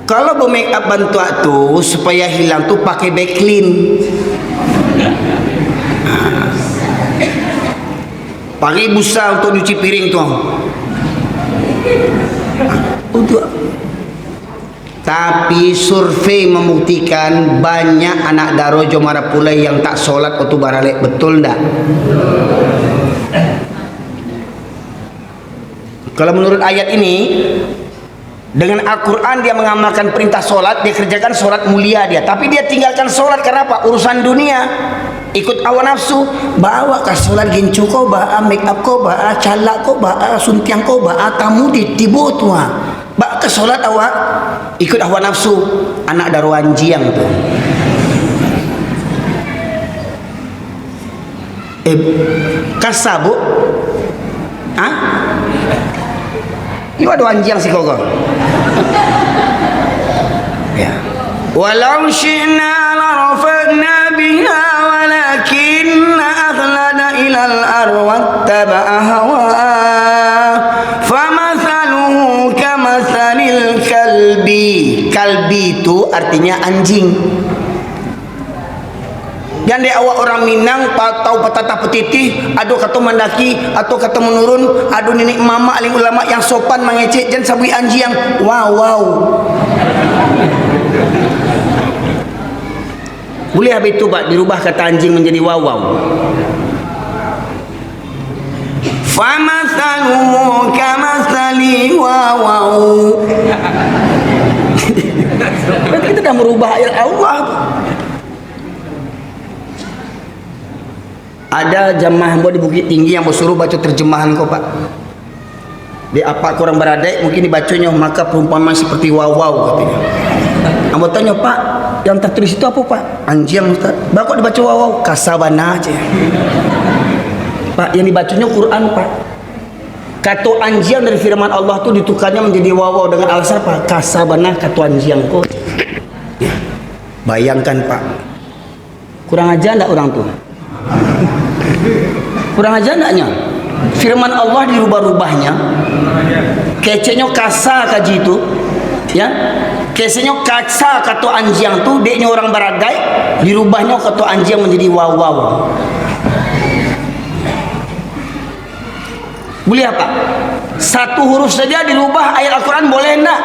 S1: Kalau mau make up bantu tuh supaya hilang tuh pakai backlin. Pakai busa untuk nyuci piring tuh. Untuk tapi survei membuktikan banyak anak Darojo Marapulai yang tak sholat waktu baralek. Betul tak? Kalau menurut ayat ini, dengan Al-Quran dia mengamalkan perintah sholat, dia kerjakan sholat mulia dia, tapi dia tinggalkan sholat karena apa? Urusan dunia, ikut hawa nafsu. Bawa ke sholat gincu kau, bawa make up kau, bawa calak kau, bawa suntiang kau, bawa tamu di tibo tua, bawa ke sholat awak ikut hawa nafsu. Anak darwanjiang tu kasabu ini ada anjing sih kau ya. Walau syi'na larafa'na biha walakinna akhlada ilal arwattaba'a hawa famathaluhu kamathalil kalbi. Kalbi itu artinya anjing. Dan dia awak orang Minang tahu patata petitih, aduh kata mendaki atau kata menurun, aduh nenek mama alim ulama yang sopan mengecek jangan sabui anjing. Wow. Boleh habis itu Pak dirubah kata anjing menjadi wow. Famathaluhu kamathali wow. Berarti kita dah merubah ayat Allah. Ada jamaah hamba di Bukit Tinggi yang bersuruh baca terjemahan kau Pak. Di apa kurang beradai mungkin dibacanya maka perumpamaan seperti wow katanya. Hamba tanya Pak, yang tertulis itu apa Pak? Anjing Ustaz. Bapak dibaca wow kasabana aja. Pak, yang dibacanya Quran Pak. Kata anjing dari firman Allah tu ditukarnya menjadi wow dengan alasan apa? Kasabana kata anjing kau. Ya. Bayangkan Pak. Kurang aja enggak orang tu? Kurang aja enggaknya? Firman Allah dirubah-rubahnya. Kecenya kasa kaji itu, ya. Kecenya kasa kata anjing tu, deknya orang baragai, dirubahnya kata anjing menjadi wow. Boleh apa? Satu huruf saja dirubah ayat Al-Quran boleh enggak?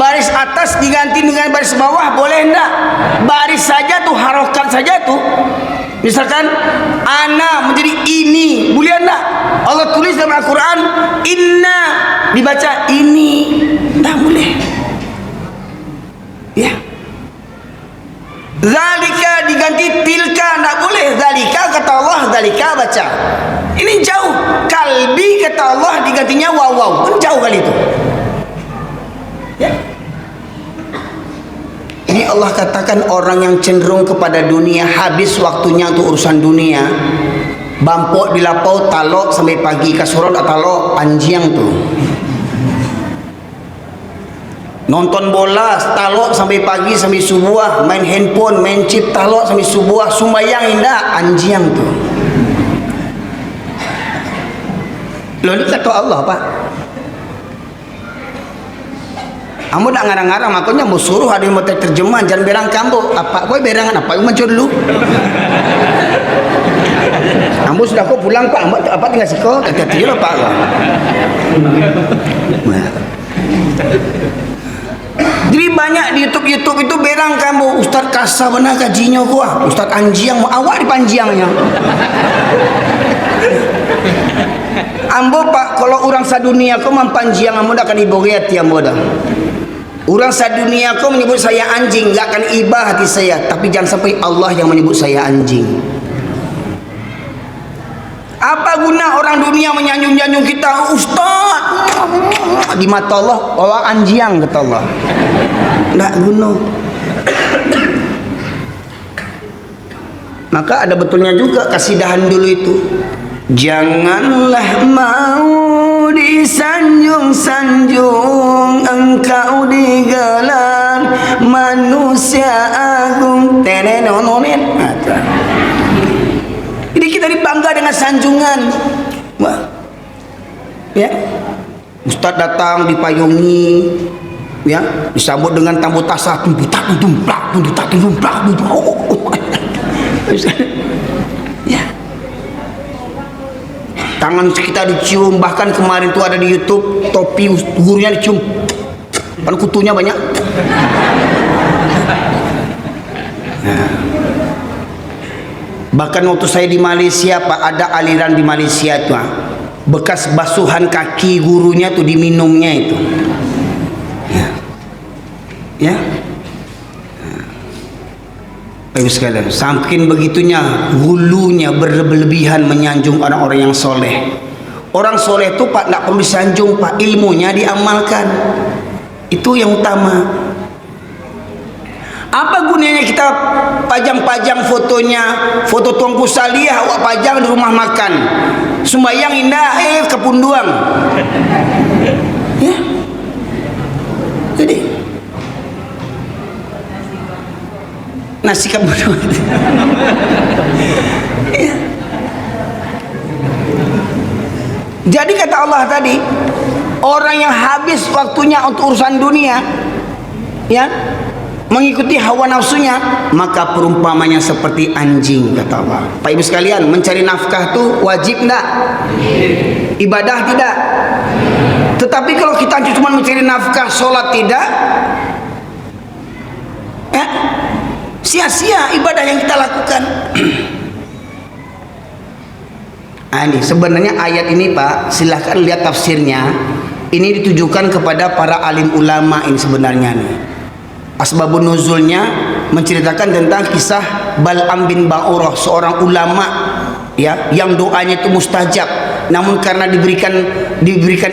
S1: Baris atas diganti dengan baris bawah boleh enggak? Baris saja tu, harokat saja tu. Misalkan ana menjadi ini, boleh enggak? Allah tulis dalam Al-Quran inna dibaca ini, tak boleh. Ya. Zalika diganti tilka, tak boleh. Zalika kata Allah, zalika baca. Ini jauh. Kalbi kata Allah digantinya wow. Kan jauh kali itu. Ya. Ini Allah katakan orang yang cenderung kepada dunia habis waktunya untuk urusan dunia. Bampok di lapau talok sampai pagi, kasurot talok anjing tu. Nonton bola talok sampai pagi sampai subuh, main handphone, main chip talok sampai subuh, sumbayang indah anjing tu. Loh ini kata Allah Pak. Kamu nak ngarang-ngarang makanya mau suruh ada yang mau terjemahan jangan berang kamu apa kau berangan apa yang muncul dulu. Kamu sudah kau pulang Pak, apa tinggal siko kata dia Pak. Jadi banyak di YouTube itu berang kamu Ustaz kasar benar gajinya gua, Ustaz anjing mau awak di panjangnya. Ambo Pak kalau orang sadunia kau mampanjiang ambo dah akan iboget ya ambo dah. Orang sadunia kau menyebut saya anjing, enggak akan ibah hati saya, tapi jangan sampai Allah yang menyebut saya anjing. Apa guna orang dunia menyanjung-nyanjung kita Ustaz? Di mata Allah, Allah anjing kata Allah. Enggak guna. Maka ada betulnya juga kasidahan dulu itu. Janganlah mau disanjung-sanjung engkau digelar manusia agung tenenononet. Jadi kita dibangga dengan sanjungan. Wah. Ya. Ustaz datang dipayungi, ya, disambut dengan tambu tasah tumbutak tumplak. Ya. tangan kita dicium, bahkan kemarin tuh ada di YouTube topi gurunya dicium, kan kutunya banyak. Nah, bahkan waktu saya di Malaysia Pak, ada aliran di Malaysia tuh, bekas basuhan kaki gurunya tuh diminumnya itu. Ya. Baik sekalian, saking begitunya hulunya berlebihan menyanjung orang-orang yang soleh. Orang soleh itu Pak tidak perlu disanjung Pak, ilmunya diamalkan, itu yang utama. Apa gunanya kita pajang-pajang fotonya, foto Tuanku Salihah awak pajang di rumah makan, sembahyang indah kepunduang. Ya. Jadi nasi kepunduang. Ya. Jadi kata Allah tadi, orang yang habis waktunya untuk urusan dunia, ya, mengikuti hawa nafsunya, maka perumpamanya seperti anjing, kata Allah. Pak Ibu sekalian, mencari nafkah itu wajib enggak? Ibadah tidak? Tetapi kalau kita cuma mencari nafkah, sholat tidak, sia-sia ibadah yang kita lakukan. Ini sebenarnya ayat ini Pak, silahkan lihat tafsirnya. Ini ditujukan kepada para alim ulama ini sebenarnya nih. Asbabun nuzulnya menceritakan tentang kisah Bal'am bin Ba'urah, seorang ulama ya yang doanya itu mustajab, namun karena diberikan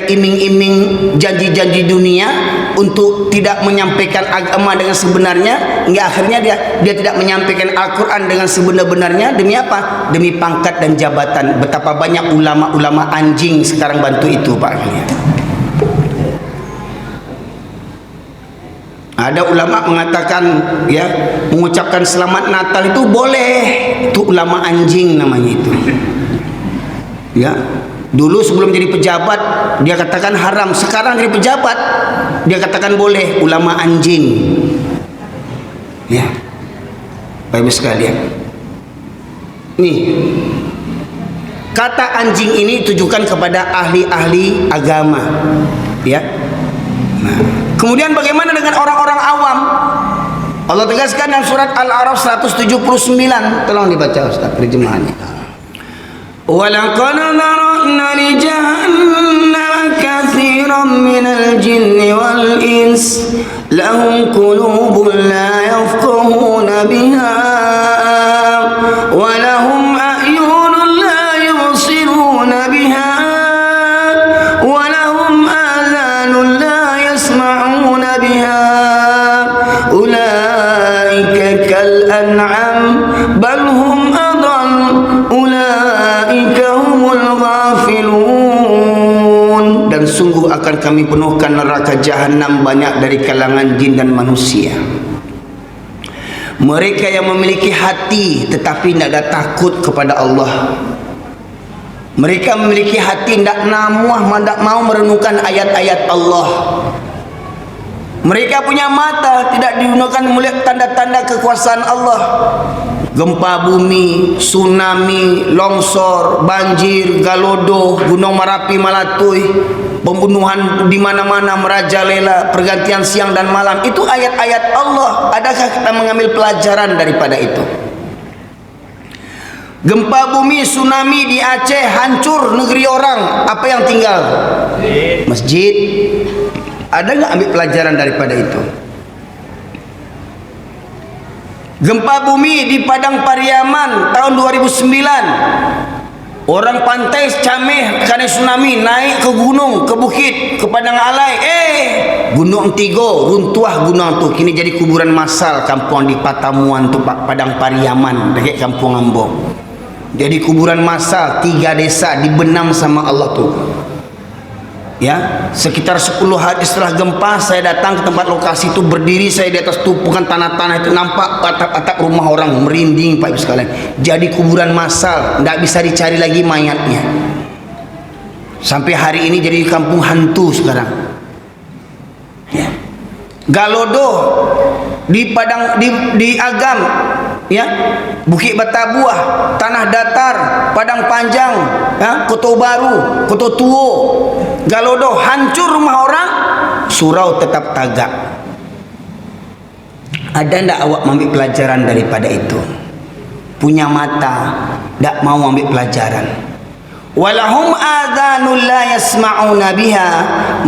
S1: iming-iming janji-janji dunia untuk tidak menyampaikan agama dengan sebenarnya, hingga akhirnya dia tidak menyampaikan Al-Quran dengan sebenar-benarnya. Demi apa? Demi pangkat dan jabatan. Betapa banyak ulama-ulama anjing sekarang bantu itu Pak. Ada ulama mengatakan ya, mengucapkan selamat Natal itu boleh, itu ulama anjing namanya itu. Ya, dulu sebelum jadi pejabat dia katakan haram, sekarang jadi pejabat dia katakan boleh, ulama anjing. Ya, Bapak Ibu sekalian, nih kata anjing ini ditujukan kepada ahli-ahli agama, ya. Nah, kemudian bagaimana dengan orang-orang awam? Allah tegaskan dalam surat Al-A'raf 179. Tolong dibaca Ustaz terjemahannya. وَلَقَدْ ذَرَأْنَا لِجَهَنَّمَ كَثِيرًا مِنَ الْجِنِّ وَالْإِنسِ لَهُمْ قُلُوبٌ لَا يَفْقَهُونَ بِهَا وَلَهُمْ أَعْيُنٌ لَا يُبْصِرُونَ بِهَا وَلَهُمْ آذَانٌ لَا يَسْمَعُونَ بِهَا أُولَئِكَ كَالْأَنْعَامِ بَلْ هُمْ أَضَلُّ أُولَئِكَ هُمُ الْغَافِلُونَ. Dan sungguh akan kami penuhkan neraka jahanam banyak dari kalangan jin dan manusia. Mereka yang memiliki hati tetapi tidak ada takut kepada Allah. Mereka memiliki hati tidak mau merenungkan ayat-ayat Allah. Mereka punya mata tidak digunakan melihat tanda-tanda kekuasaan Allah. Gempa bumi, tsunami, longsor, banjir, galodo, gunung Merapi, Malatui, pembunuhan di mana-mana merajalela, pergantian siang dan malam, itu ayat-ayat Allah. Adakah kita mengambil pelajaran daripada itu? Gempa bumi, tsunami di Aceh, hancur negeri orang, apa yang tinggal? Masjid. Ada nggak ambil pelajaran daripada itu? Gempa bumi di Padang Pariaman tahun 2009, orang pantai Cameh karena tsunami naik ke gunung, ke bukit, ke Padang Alai, Gunung Tigo runtuh gunung tuh, kini jadi kuburan massal kampung di Patamuan tuh Padang Pariaman dekat Kampung Ambong. Jadi kuburan massal 3 desa dibenam sama Allah tuh. Ya, sekitar 10 hari setelah gempa saya datang ke tempat lokasi itu, berdiri saya di atas tumpukan tanah-tanah itu, nampak atap-atap rumah orang, merinding Pak Ibu sekalian. Jadi kuburan massal, tidak bisa dicari lagi mayatnya. Sampai hari ini jadi kampung hantu sekarang. Ya. Galodo di padang di Agam, ya, Bukit Batabuah, Tanah Datar, Padang Panjang, ya, Kota Baru, Kota Tuo, Galodo, hancur rumah orang, surau tetap tagak. Ada ndak awak ambil pelajaran daripada itu? Punya mata, ndak mau ambil pelajaran. Walahum adhanul la yasma'una biha,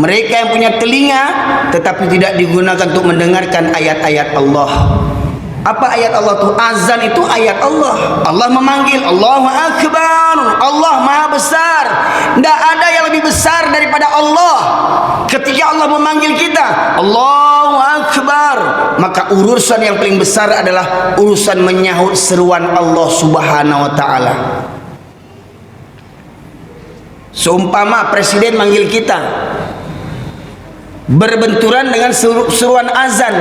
S1: mereka yang punya telinga tetapi tidak digunakan untuk mendengarkan ayat-ayat Allah. Apa ayat Allah itu? Azan itu ayat Allah. Allah memanggil, Allahu Akbar, Allah Maha Besar. Tidak ada yang lebih besar daripada Allah. Ketika Allah memanggil kita, Allahu Akbar, maka urusan yang paling besar adalah urusan menyahut seruan Allah Subhanahu wa taala. Seumpama presiden manggil kita, berbenturan dengan seruan azan,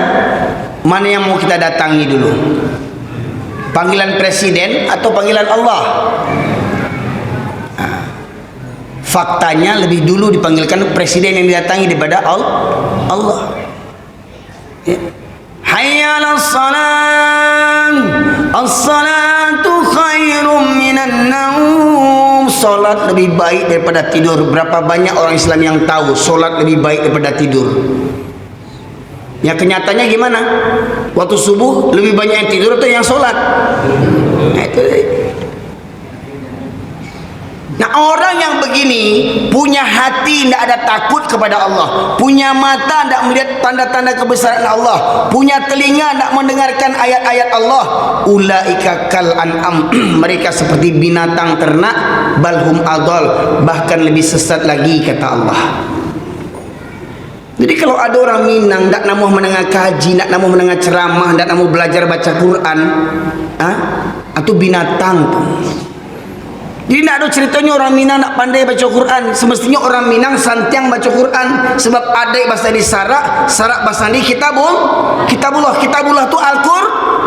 S1: mana yang mau kita datangi dulu? Panggilan presiden atau panggilan Allah? Faktanya lebih dulu dipanggilkan presiden yang didatangi daripada Allah. Ya. Hayya 'alas salam, as-salatu khairum minan naum. Salat lebih baik daripada tidur. Berapa banyak orang Islam yang tahu salat lebih baik daripada tidur? Ya, kenyataannya gimana? Waktu subuh lebih banyak yang tidur atau yang sholat? Nah, itu. Nah, orang yang begini punya hati tidak ada takut kepada Allah, punya mata tidak melihat tanda-tanda kebesaran Allah, punya telinga tidak mendengarkan ayat-ayat Allah. Ulaika kal an'am, mereka seperti binatang ternak, balhum adol, bahkan lebih sesat lagi kata Allah. Jadi kalau ada orang Minang tidak mau mendengar kaji, tidak mau mendengar ceramah, tidak mau belajar baca Quran, atau binatang tuh. Jadi tidak ada ceritanya orang Minang nak pandai baca Quran. Semestinya orang Minang santiang baca Quran. Sebab adik bahasa di Sarak, Sarak bahasa di Kitabullah. Kitabullah itu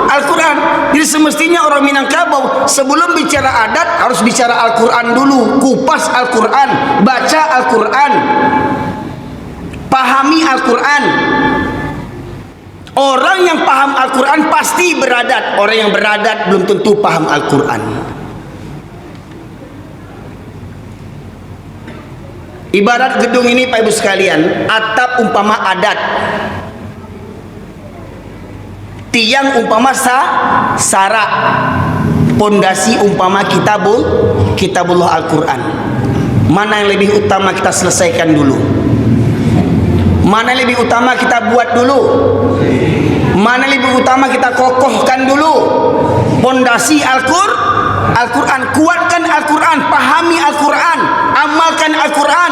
S1: Al-Quran. Jadi semestinya orang Minangkabau sebelum bicara adat harus bicara Al-Quran dulu. Kupas Al-Quran, baca Al-Quran, pahami Al-Quran. Orang yang paham Al-Quran pasti beradat. Orang yang beradat belum tentu paham Al-Quran. Ibarat gedung ini Pak Ibu sekalian, atap umpama adat, tiang umpama sarak, pondasi umpama kitabullah Al-Quran. Mana yang lebih utama kita selesaikan dulu? Mana yang lebih utama kita buat dulu? Mana yang lebih utama kita kokohkan dulu? Pondasi Al-Quran, kuatkan Al-Quran, pahami Al-Quran, amalkan Al-Quran,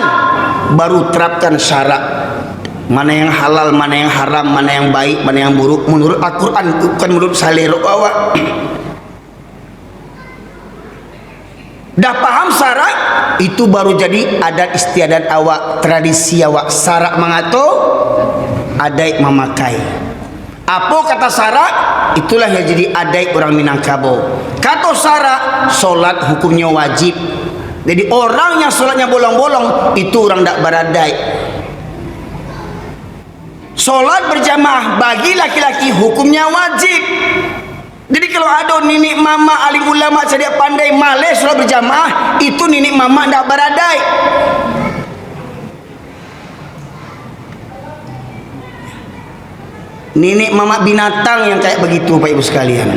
S1: baru terapkan syarak. Mana yang halal, mana yang haram, mana yang baik, mana yang buruk menurut Al-Quran, bukan menurut selera awak. Dah paham syarak, itu baru jadi adat istiadat awak, tradisi awak. Syarak mengatur, adat memakai. Apa kata syarak? Itulah yang jadi adat orang Minangkabau. Kata syarak, solat hukumnya wajib. Jadi orang yang solatnya bolong-bolong itu orang tak beradai. Solat berjamaah bagi laki-laki hukumnya wajib. Jadi kalau ada nenek mama alim ulama cerdik pandai malas solat berjamaah, itu nenek mama tak beradai. Nenek mama binatang yang kayak begitu Pak Ibu sekalian.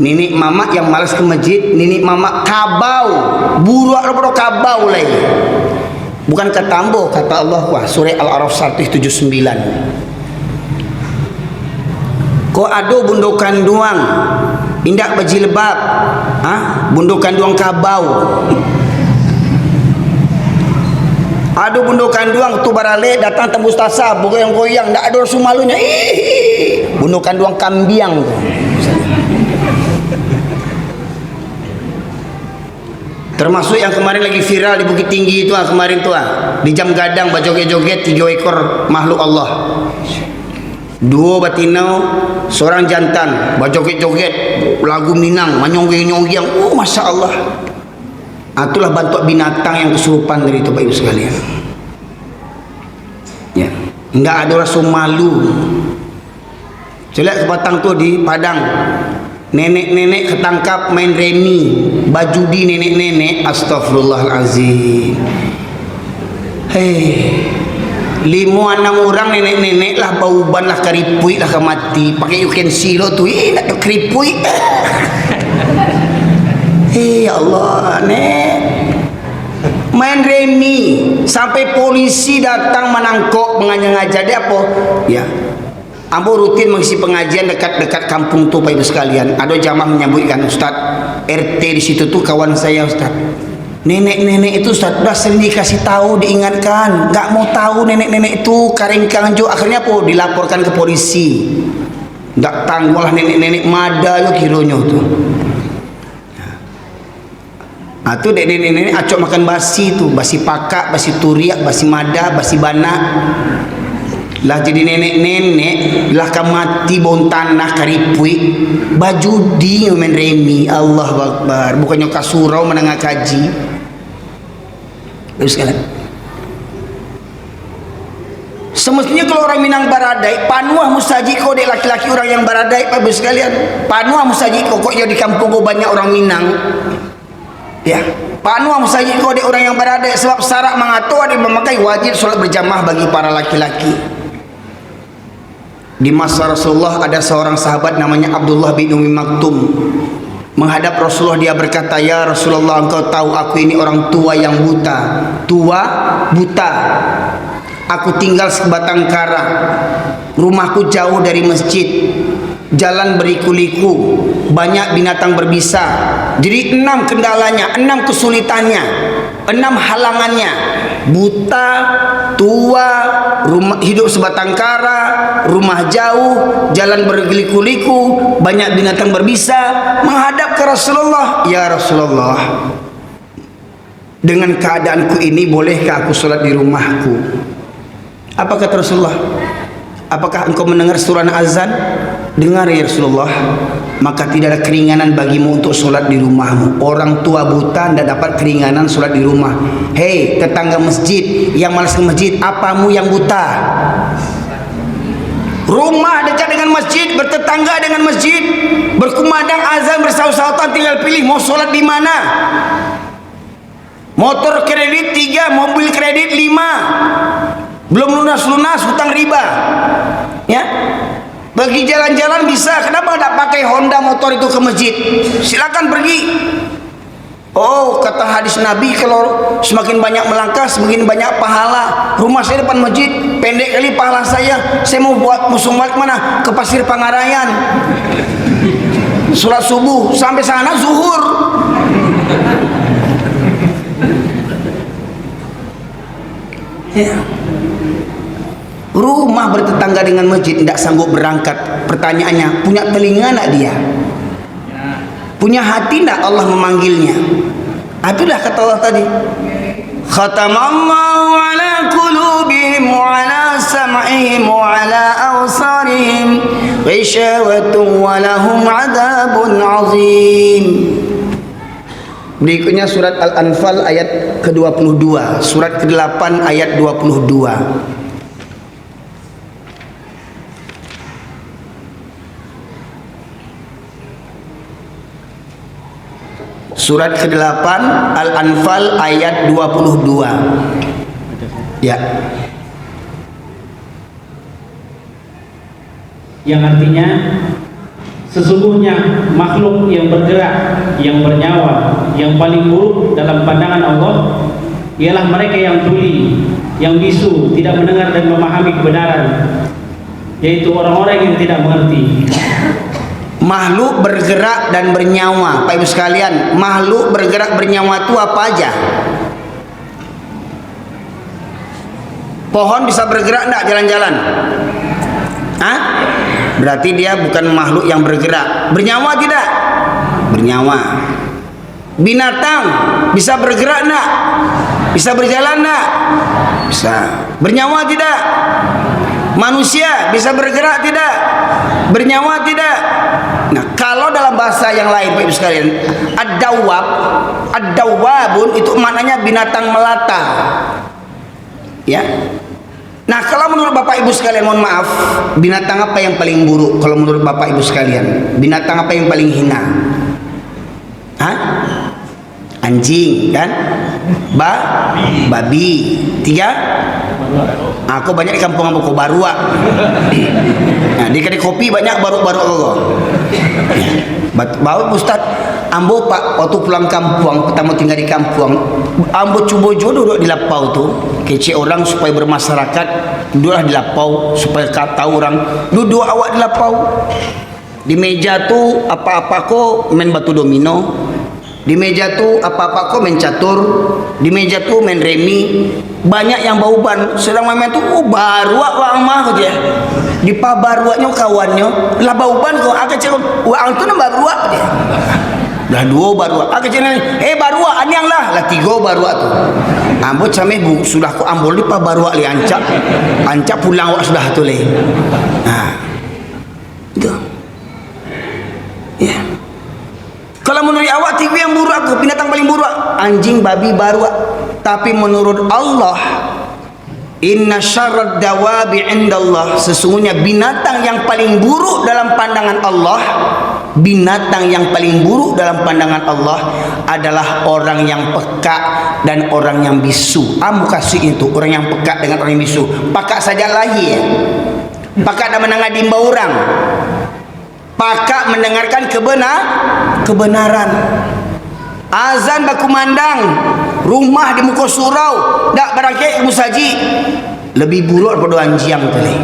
S1: Nenek mama yang malas ke masjid, nenek mama kabau, buruk daripada kabau lagi. Bukan ketambo kata Allah, wah surah Al-A'raf 179. Kau ada bundukan duang, indak berjilbab, bundukan duang kabau. Ada bundukan duang tu barale datang tembus tasa bergoyang-goyang, tak ada rasul malunya. Bundukan duang kambiang tu. Termasuk yang kemarin lagi viral di Bukit Tinggi itu kemarin tu di jam gadang berjoget-joget 3 ekor makhluk Allah. 2 batinau, seorang jantan berjoget-joget lagu Minang, manyonggeng-nyonggeng. Oh, Masya Allah. Itulah bentuk binatang yang kesurupan dari itu Bapak Ibu sekalian. Ya, enggak ada rasa malu. Saya lihat ke Batang tuh di Padang, nenek-nenek ketangkap main remi, bajudi nenek-nenek, astagfirullahalazim. Hei, 5-6 orang nenek-nenek lah bauban lah keripui lah mati, pakai you can see lo tuh, nak keripui. Hei ya Allah, nek main remi sampai polisi datang menangkap mengajar dia apa ya. Ambo rutin mengisi pengajian dekat-dekat kampung tuh Pak Ibu sekalian. Ada jamaah menyambutkan, Ustaz, RT di situ tuh kawan saya Ustaz. Nenek-nenek itu Ustaz udah sering dikasih tahu, diingatkan, nggak mau tahu nenek-nenek itu karingkang jo. Akhirnya apa? Dilaporkan ke polisi. Nggak tangguh lah nenek-nenek mada yo kironya tuh. Nah tuh nenek-nenek acok makan basi tuh, basi pakak, basi turiak, basi mada, basi bana. Lah jadi nenek-nenek lah mati bon tanah karipui baju di main remi. Allah Akbar, bukannya kasurau menengah kaji. Terus kalian semestinya kalau orang Minang Baradai panuah mustajiko dek laki-laki orang yang Baradai Pak Ibu sekalian, panuah mustajiko kok ya di kampung kok banyak orang Minang ya. Panuah mustajiko dek orang yang Baradai sebab syarat mengatur ada memakai wajib sholat berjamaah bagi para laki-laki. Di masa Rasulullah ada seorang sahabat namanya Abdullah bin Umi Maktum menghadap Rasulullah, dia berkata, ya Rasulullah, engkau tahu aku ini orang tua yang buta, buta, aku tinggal sebatang kara, rumahku jauh dari masjid, jalan berliku-liku, banyak binatang berbisa. Jadi 6 kendalanya, 6 kesulitannya, 6 halangannya. Buta, tua, rumah hidup sebatang kara, rumah jauh, jalan berliku-liku, banyak binatang berbisa. Menghadap ke Rasulullah, ya Rasulullah, dengan keadaanku ini bolehkah aku sholat di rumahku? Apa kata Rasulullah? Apakah engkau mendengar surah azan? Dengar ya Rasulullah. Maka tidak ada keringanan bagimu untuk sholat di rumahmu. Orang tua buta tidak dapat keringanan sholat di rumah. Hei tetangga masjid yang malas ke masjid, apamu yang buta? Rumah dekat dengan masjid, bertetangga dengan masjid, berkumandang azan bersaut-sautan, tinggal pilih mau sholat di mana. Motor kredit 3, mobil kredit 5, belum lunas-lunas hutang riba ya. Bagi jalan-jalan bisa, kenapa tidak pakai Honda motor itu ke masjid? Silakan pergi. Oh, kata hadis Nabi, kalau semakin banyak melangkah semakin banyak pahala. Rumah saya depan masjid, pendek kali pahala saya mau buat musim balik mana? Ke Pasir Pangarayan, sholat subuh sampai sana zuhur. Ya. Rumah bertetangga dengan masjid, tidak sanggup berangkat. Pertanyaannya, punya telinga nak dia? Punya hati tidak Allah memanggilnya? Itulah kata Allah tadi, khatamallahu ala qulubihim wa ala sam'ihim wa ala awsarihim ghishawatun wa lahum adabun azim. Berikutnya surat Al-Anfal ayat ke-22, surat ke-8 ayat 22. Surat ke-8 Al-Anfal ayat 22. Ya.
S2: Yang artinya sesungguhnya makhluk yang bergerak, yang bernyawa, yang paling buruk dalam pandangan Allah ialah mereka yang tuli, yang bisu, tidak mendengar dan memahami kebenaran, yaitu orang-orang yang tidak mengerti.
S1: Makhluk bergerak dan bernyawa, Pak Ibu sekalian, makhluk bergerak bernyawa itu apa aja? Pohon bisa bergerak enggak jalan-jalan? Hah? Berarti dia bukan makhluk yang bergerak. Bernyawa tidak? Bernyawa. Binatang bisa bergerak enggak? Bisa berjalan enggak? Bisa. Bernyawa tidak? Manusia bisa bergerak tidak? Bernyawa tidak? Nah, kalau dalam bahasa yang lain Pak Ibu sekalian, ad-dawwabun itu maknanya binatang melata. Ya. Nah, kalau menurut Bapak Ibu sekalian, mohon maaf, binatang apa yang paling buruk kalau menurut Bapak Ibu sekalian? Binatang apa yang paling hina? Hah? Anjing kan? Babi. 3? Aku banyak di kampung aku barua. Nah, di kedai kopi banyak baru-baru aku. Bawa Ustaz, ambo Pak waktu pulang kampung, pertama tinggal di kampung, ambo cuba jodoh duduk di lapau tu, kece orang supaya bermasyarakat, duduklah di lapau supaya tahu orang, duduk awak di lapau. Di meja tu apa-apa ko main batu domino. Di meja tu apa-apa kau main catur, di meja tu main remi, banyak yang bau ban. Sedang main tu baruak wang mah je. Di pa baruaknya kawannya, lah bau ban kau. Aku cakap wang tu nak baruak je. Dah 2 baruak. Aku cakap baruak aniang lah 3 baruak tu. Ambo cameh bu sudah ku ambol di pa baruak li ancak pulang wak sudah tu le. Nah, itu. Ya. Kalau menurut awak TV yang buruk aku, binatang paling buruk anjing, babi, baruak. Tapi menurut Allah, inna syarrad dawabi indallah, sesungguhnya binatang yang paling buruk dalam pandangan Allah, binatang yang paling buruk dalam pandangan Allah adalah orang yang peka dan orang yang bisu. Amu kasih itu orang yang peka dengan orang yang bisu. Pakak saja lahir, pakak dah menangani dimba orang, pakak mendengarkan kebenaran. Azan berkumandang, rumah di muka surau, dak barangkali ilmu saji, lebih buruk daripada anjing tu ni.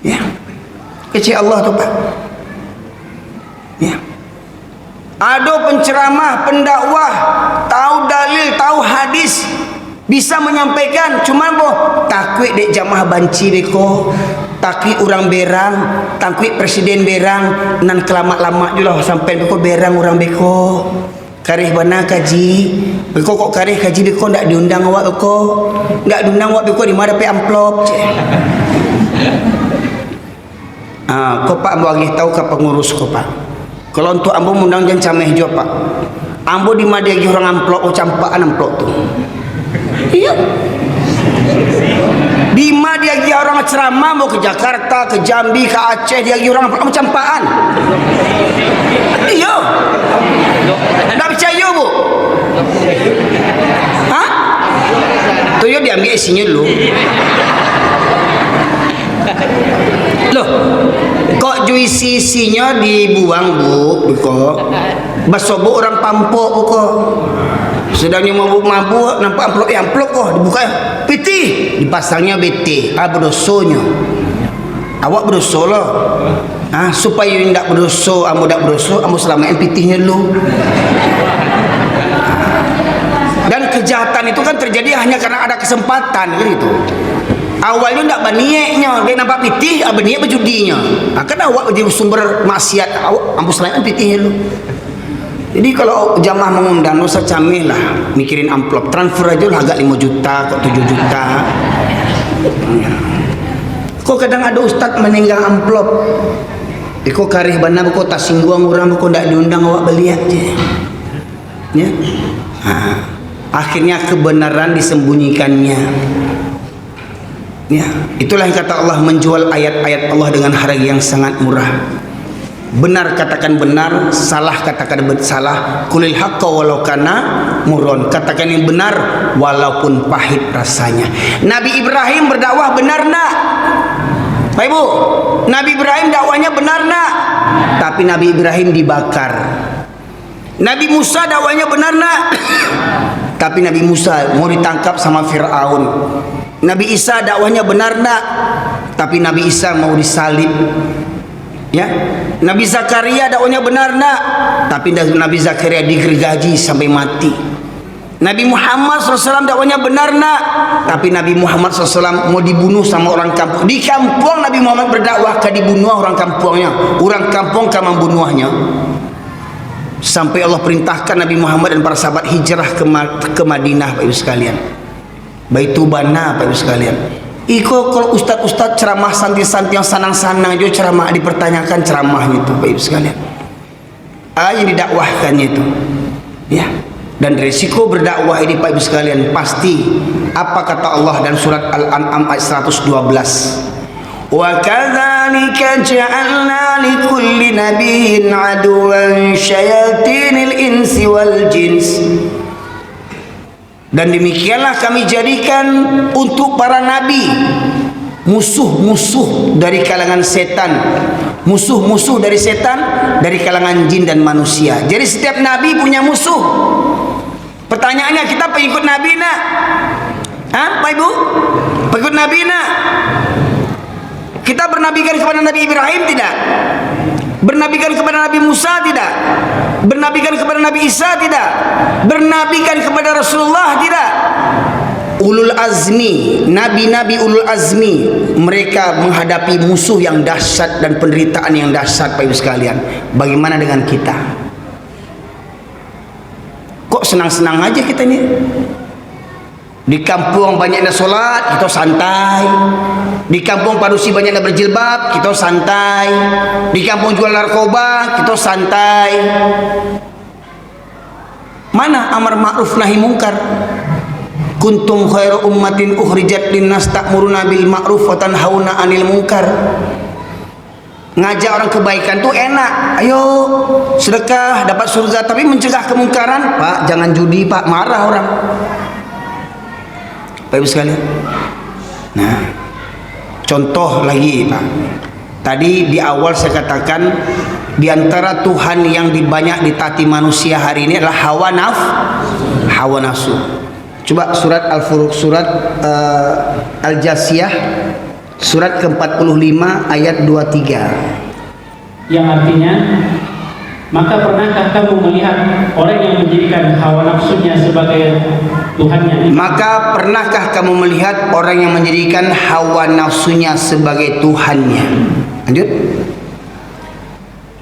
S1: Ya, kecil Allah tu Pak. Ya, ada penceramah, pendakwah, tahu dalil, tahu hadis, bisa menyampaikan, cuma boh takut dek jamaah banci beko, takut orang berang, takut presiden berang, nan kelamak lama juga sampai beko berang orang beko. Karih bana kaji, beko kok karih kaji beko ndak diundang awak beko, ndak diundang awak beko di mana pe amplop. Kau Pak ambo lagi tahu ke pengurus kau Pak. Kalau untuk ambo mundang jangan cameh jo Pak. Ambo di mana dia orang amplop, campaan amplop tu. Iya. Bima dia lagi orang ceramah mau ke Jakarta, ke Jambi, ke Aceh, dia lagi orang campaan. Iya. Tak percaya bu? Hah? Tu yo diambil isinya dulu. Loh, kok juisi isinya dibuang bu? Kok? Basobo orang pampok kok. Sedangnya mabuk-mabuk nampak amplop kok dibuka piti dipasangnya BT berdosonya awak berdosa lah supaya tidak berdosa ambo tak berdosa ambo selamain pitihnya dulu. Dan kejahatan itu kan terjadi hanya karena ada kesempatan gitu. Awalnya tidak berniatnya dia nampak pitih berniat berjudinya kan awak jadi sumber maksiat awak ambo selamain pitihnya dulu. Jadi kalau jamaah mengundang, usah camih lah mikirin amplop, transfer aja lah agak 5 juta, kok 7 juta. Ya. Kok kadang ada ustaz meninggal amplop, kok karih bana, kok tak singgung orang, kok tak diundang awak beli aja. Ya. Akhirnya kebenaran disembunyikannya. Ya, itulah yang kata Allah, menjual ayat-ayat Allah dengan harga yang sangat murah. Benar katakan benar, salah katakan salah. Kulil haqqa walau kana murron, katakan yang benar walaupun pahit rasanya. Nabi Ibrahim berdakwah benar nak? Baik Bu, Nabi Ibrahim dakwahnya benar nak? Tapi Nabi Ibrahim dibakar. Nabi Musa dakwahnya benar nak? Tapi Nabi Musa mau ditangkap sama Fir'aun. Nabi Isa dakwahnya benar nak? Tapi Nabi Isa mau disalib. Ya, Nabi Zakaria dakwahnya benar nak? Tapi Nabi Zakaria digergaji sampai mati. Nabi Muhammad SAW dakwahnya benar nak? Tapi Nabi Muhammad SAW mau dibunuh sama orang kampung. Di kampung Nabi Muhammad berdakwah ke dibunuh orang kampungnya. Orang kampung ke membunuhnya. Sampai Allah perintahkan Nabi Muhammad dan para sahabat hijrah ke Madinah, Pak Ibu sekalian. Baitubana, Pak Ibu sekalian. Iko kalau ustaz-ustaz ceramah santai-santai yang sanang-sanang juga ceramah dipertanyakan ceramahnya itu Bapak Ibu sekalian. Yang didakwahkannya itu. Ya. Dan risiko berdakwah ini Pak Ibu sekalian pasti apa kata Allah dan surat Al-An'am ayat 112. Wa kadzalika ja'alna likulli nabiyyin aduwwan syayatinil insi wal jins. Dan demikianlah kami jadikan untuk para nabi musuh-musuh dari kalangan setan, musuh-musuh dari setan dari kalangan jin dan manusia. Jadi setiap nabi punya musuh. Pertanyaannya, kita pengikut nabi nak? Hah, Pak Ibu? Pengikut nabi nak? Kita bernabikan kepada Nabi Ibrahim tidak? Bernabikan kepada Nabi Musa tidak? Bernabikan kepada Nabi Isa tidak? Bernabikan kepada Rasulullah tidak? Ulul azmi, nabi-nabi ulul azmi, mereka menghadapi musuh yang dahsyat dan penderitaan yang dahsyat Pak Ibu sekalian. Bagaimana dengan kita? Kok senang-senang aja kita ini? Di kampung banyaknya sholat, kita santai. Di kampung padusi banyaknya berjilbab, kita santai. Di kampung jual narkoba, kita santai. Mana amar ma'ruf nahi mungkar? Kuntum khairu ummatin ukhrijat linnas ta'muruna bil ma'ruf wa tanhauna 'anil munkar. Ngajak orang kebaikan tuh enak. Ayo sedekah dapat surga, tapi mencegah kemungkaran, Pak, jangan judi, Pak, marah orang. Pak Ibu sekalian. Nah, contoh lagi Pak. Tadi di awal saya katakan di antara Tuhan yang banyak ditaati manusia hari ini adalah hawa nafsu. Coba surat Al-Furuq, surat Al-Jasiyah, surat ke-45 ayat 23.
S2: Yang artinya, maka pernahkah kamu melihat orang yang menjadikan hawa nafsunya sebagai Tuhannya? Maka pernahkah kamu melihat orang yang menjadikan hawa nafsunya sebagai Tuhannya?
S1: Lanjut.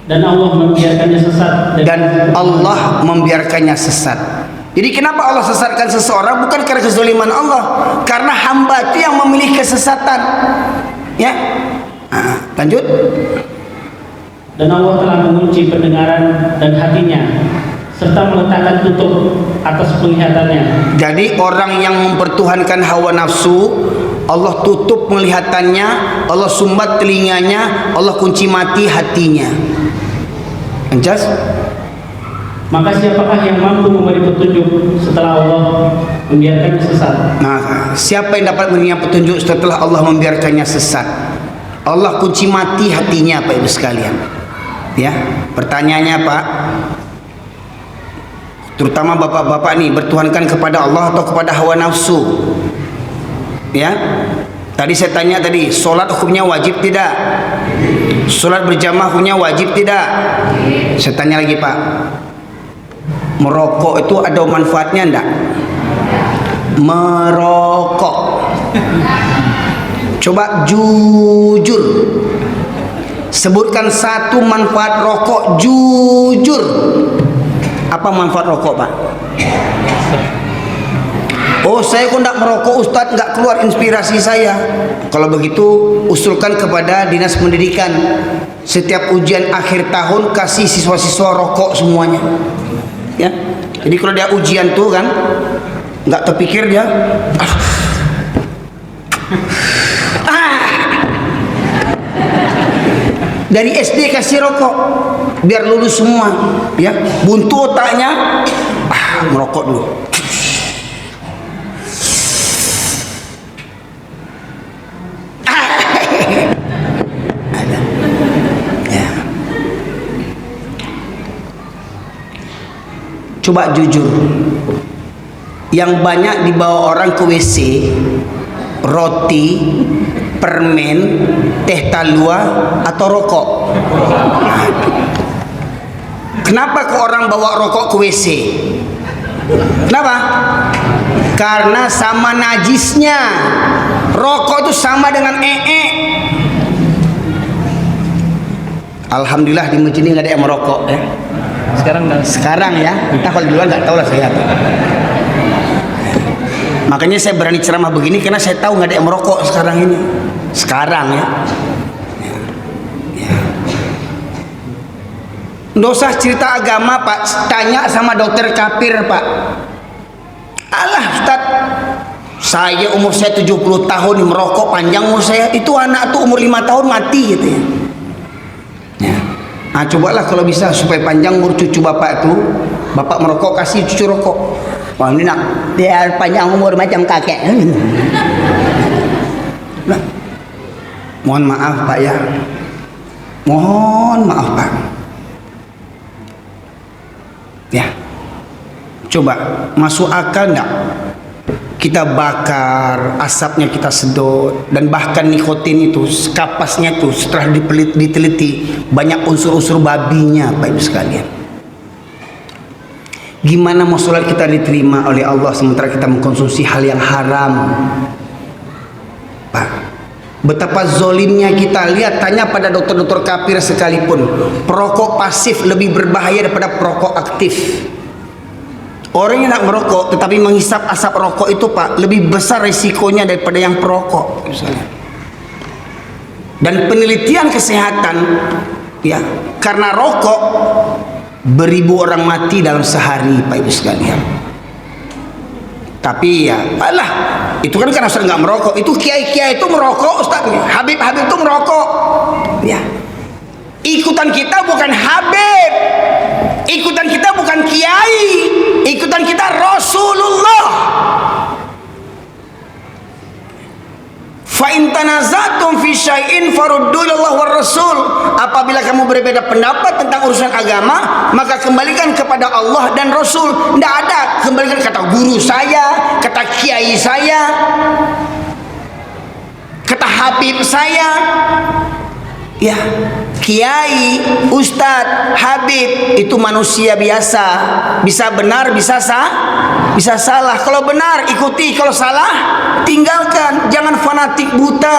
S2: Dan Allah membiarkannya sesat.
S1: Dan Allah membiarkannya sesat. Jadi kenapa Allah sesatkan seseorang? Bukan karena kezaliman Allah, karena hamba itu yang memilih kesesatan. Ya. Lanjut.
S2: Dan Allah telah mengunci pendengaran dan hatinya, serta meletakkan tutup atas penglihatannya.
S1: Jadi orang yang mempertuhankan hawa nafsu, Allah tutup penglihatannya, Allah sumbat telinganya, Allah kunci mati hatinya. Anjas?
S2: Maka siapakah yang mampu memberi petunjuk setelah Allah membiarkannya sesat?
S1: Nah, siapa yang dapat memberinya petunjuk setelah Allah membiarkannya sesat? Allah kunci mati hatinya Pak Ibu sekalian. Ya, pertanyaannya Pak, terutama bapak-bapak nih, bertuhankan kepada Allah atau kepada hawa nafsu? Ya, tadi saya tanya tadi, sholat hukumnya wajib tidak? Sholat berjamaah hukumnya wajib tidak? Saya tanya lagi Pak, merokok itu ada manfaatnya enggak? Merokok, coba jujur, sebutkan satu manfaat rokok, jujur. Apa manfaat rokok Pak? Oh, saya kok tidak merokok Ustadz, nggak keluar inspirasi saya. Kalau begitu usulkan kepada dinas pendidikan, setiap ujian akhir tahun kasih siswa-siswa rokok semuanya. Ya, jadi kalau dia ujian tuh kan nggak terpikir dia dari SD kasih rokok biar lulus semua, ya, buntu otaknya, merokok dulu. Ya. Coba jujur, yang banyak dibawa orang ke WC, roti, permen, teh talua atau rokok? Kenapa kok orang bawa rokok ke WC? Kenapa? Karena sama najisnya. Rokok itu sama dengan Alhamdulillah di masjid ini nggak ada yang merokok ya. Sekarang ya. Entah kalau duluan nggak tahu lah saya. Makanya saya berani ceramah begini karena saya tahu nggak ada yang merokok sekarang ini. Sekarang ya. Nggak usah cerita agama Pak, tanya sama dokter kafir Pak. Alah Ustaz, saya umur saya 70 tahun merokok panjang umur saya, itu anak tuh umur 5 tahun mati gitu ya. Ya. Nah cobalah kalau bisa supaya panjang umur cucu bapak itu, bapak merokok kasih cucu rokok. Wah ini nak biar panjang umur macam kakek. Nah, mohon maaf Pak ya, mohon maaf Pak. Ya, coba masuk akal enggak? Kita bakar, asapnya kita sedot, dan bahkan nikotin itu kapasnya tuh setelah diteliti banyak unsur-unsur babinya Pak Ibu sekalian. Gimana mau sholat kita diterima oleh Allah sementara kita mengkonsumsi hal yang haram? Pak, betapa zolimnya kita. Lihat, tanya pada dokter-dokter kafir sekalipun, perokok pasif lebih berbahaya daripada perokok aktif. Orang yang nak merokok tetapi menghisap asap rokok itu Pak, lebih besar risikonya daripada yang perokok misalnya. Dan penelitian kesehatan ya, karena rokok beribu orang mati dalam sehari Pak Ibu sekalian. Tapi ya alah, itu kan karena Ustaz nggak merokok. Itu kiai-kiai itu merokok Ustaz, Habib-habib itu merokok ya. Ikutan kita bukan Habib, ikutan kita bukan kiai, ikutan kita Rasulullah. Fa in tanazatum fi syai'in faruddu ilallah war rasul. Apabila kamu berbeda pendapat tentang urusan agama, maka kembalikan kepada Allah dan Rasul. Tidak ada kembalikan kata guru saya, kata kiai saya, kata Habib saya. Ya, kiai, ustadz, habib itu manusia biasa, bisa benar, bisa salah. Kalau benar ikuti, kalau salah tinggalkan. Jangan fanatik buta.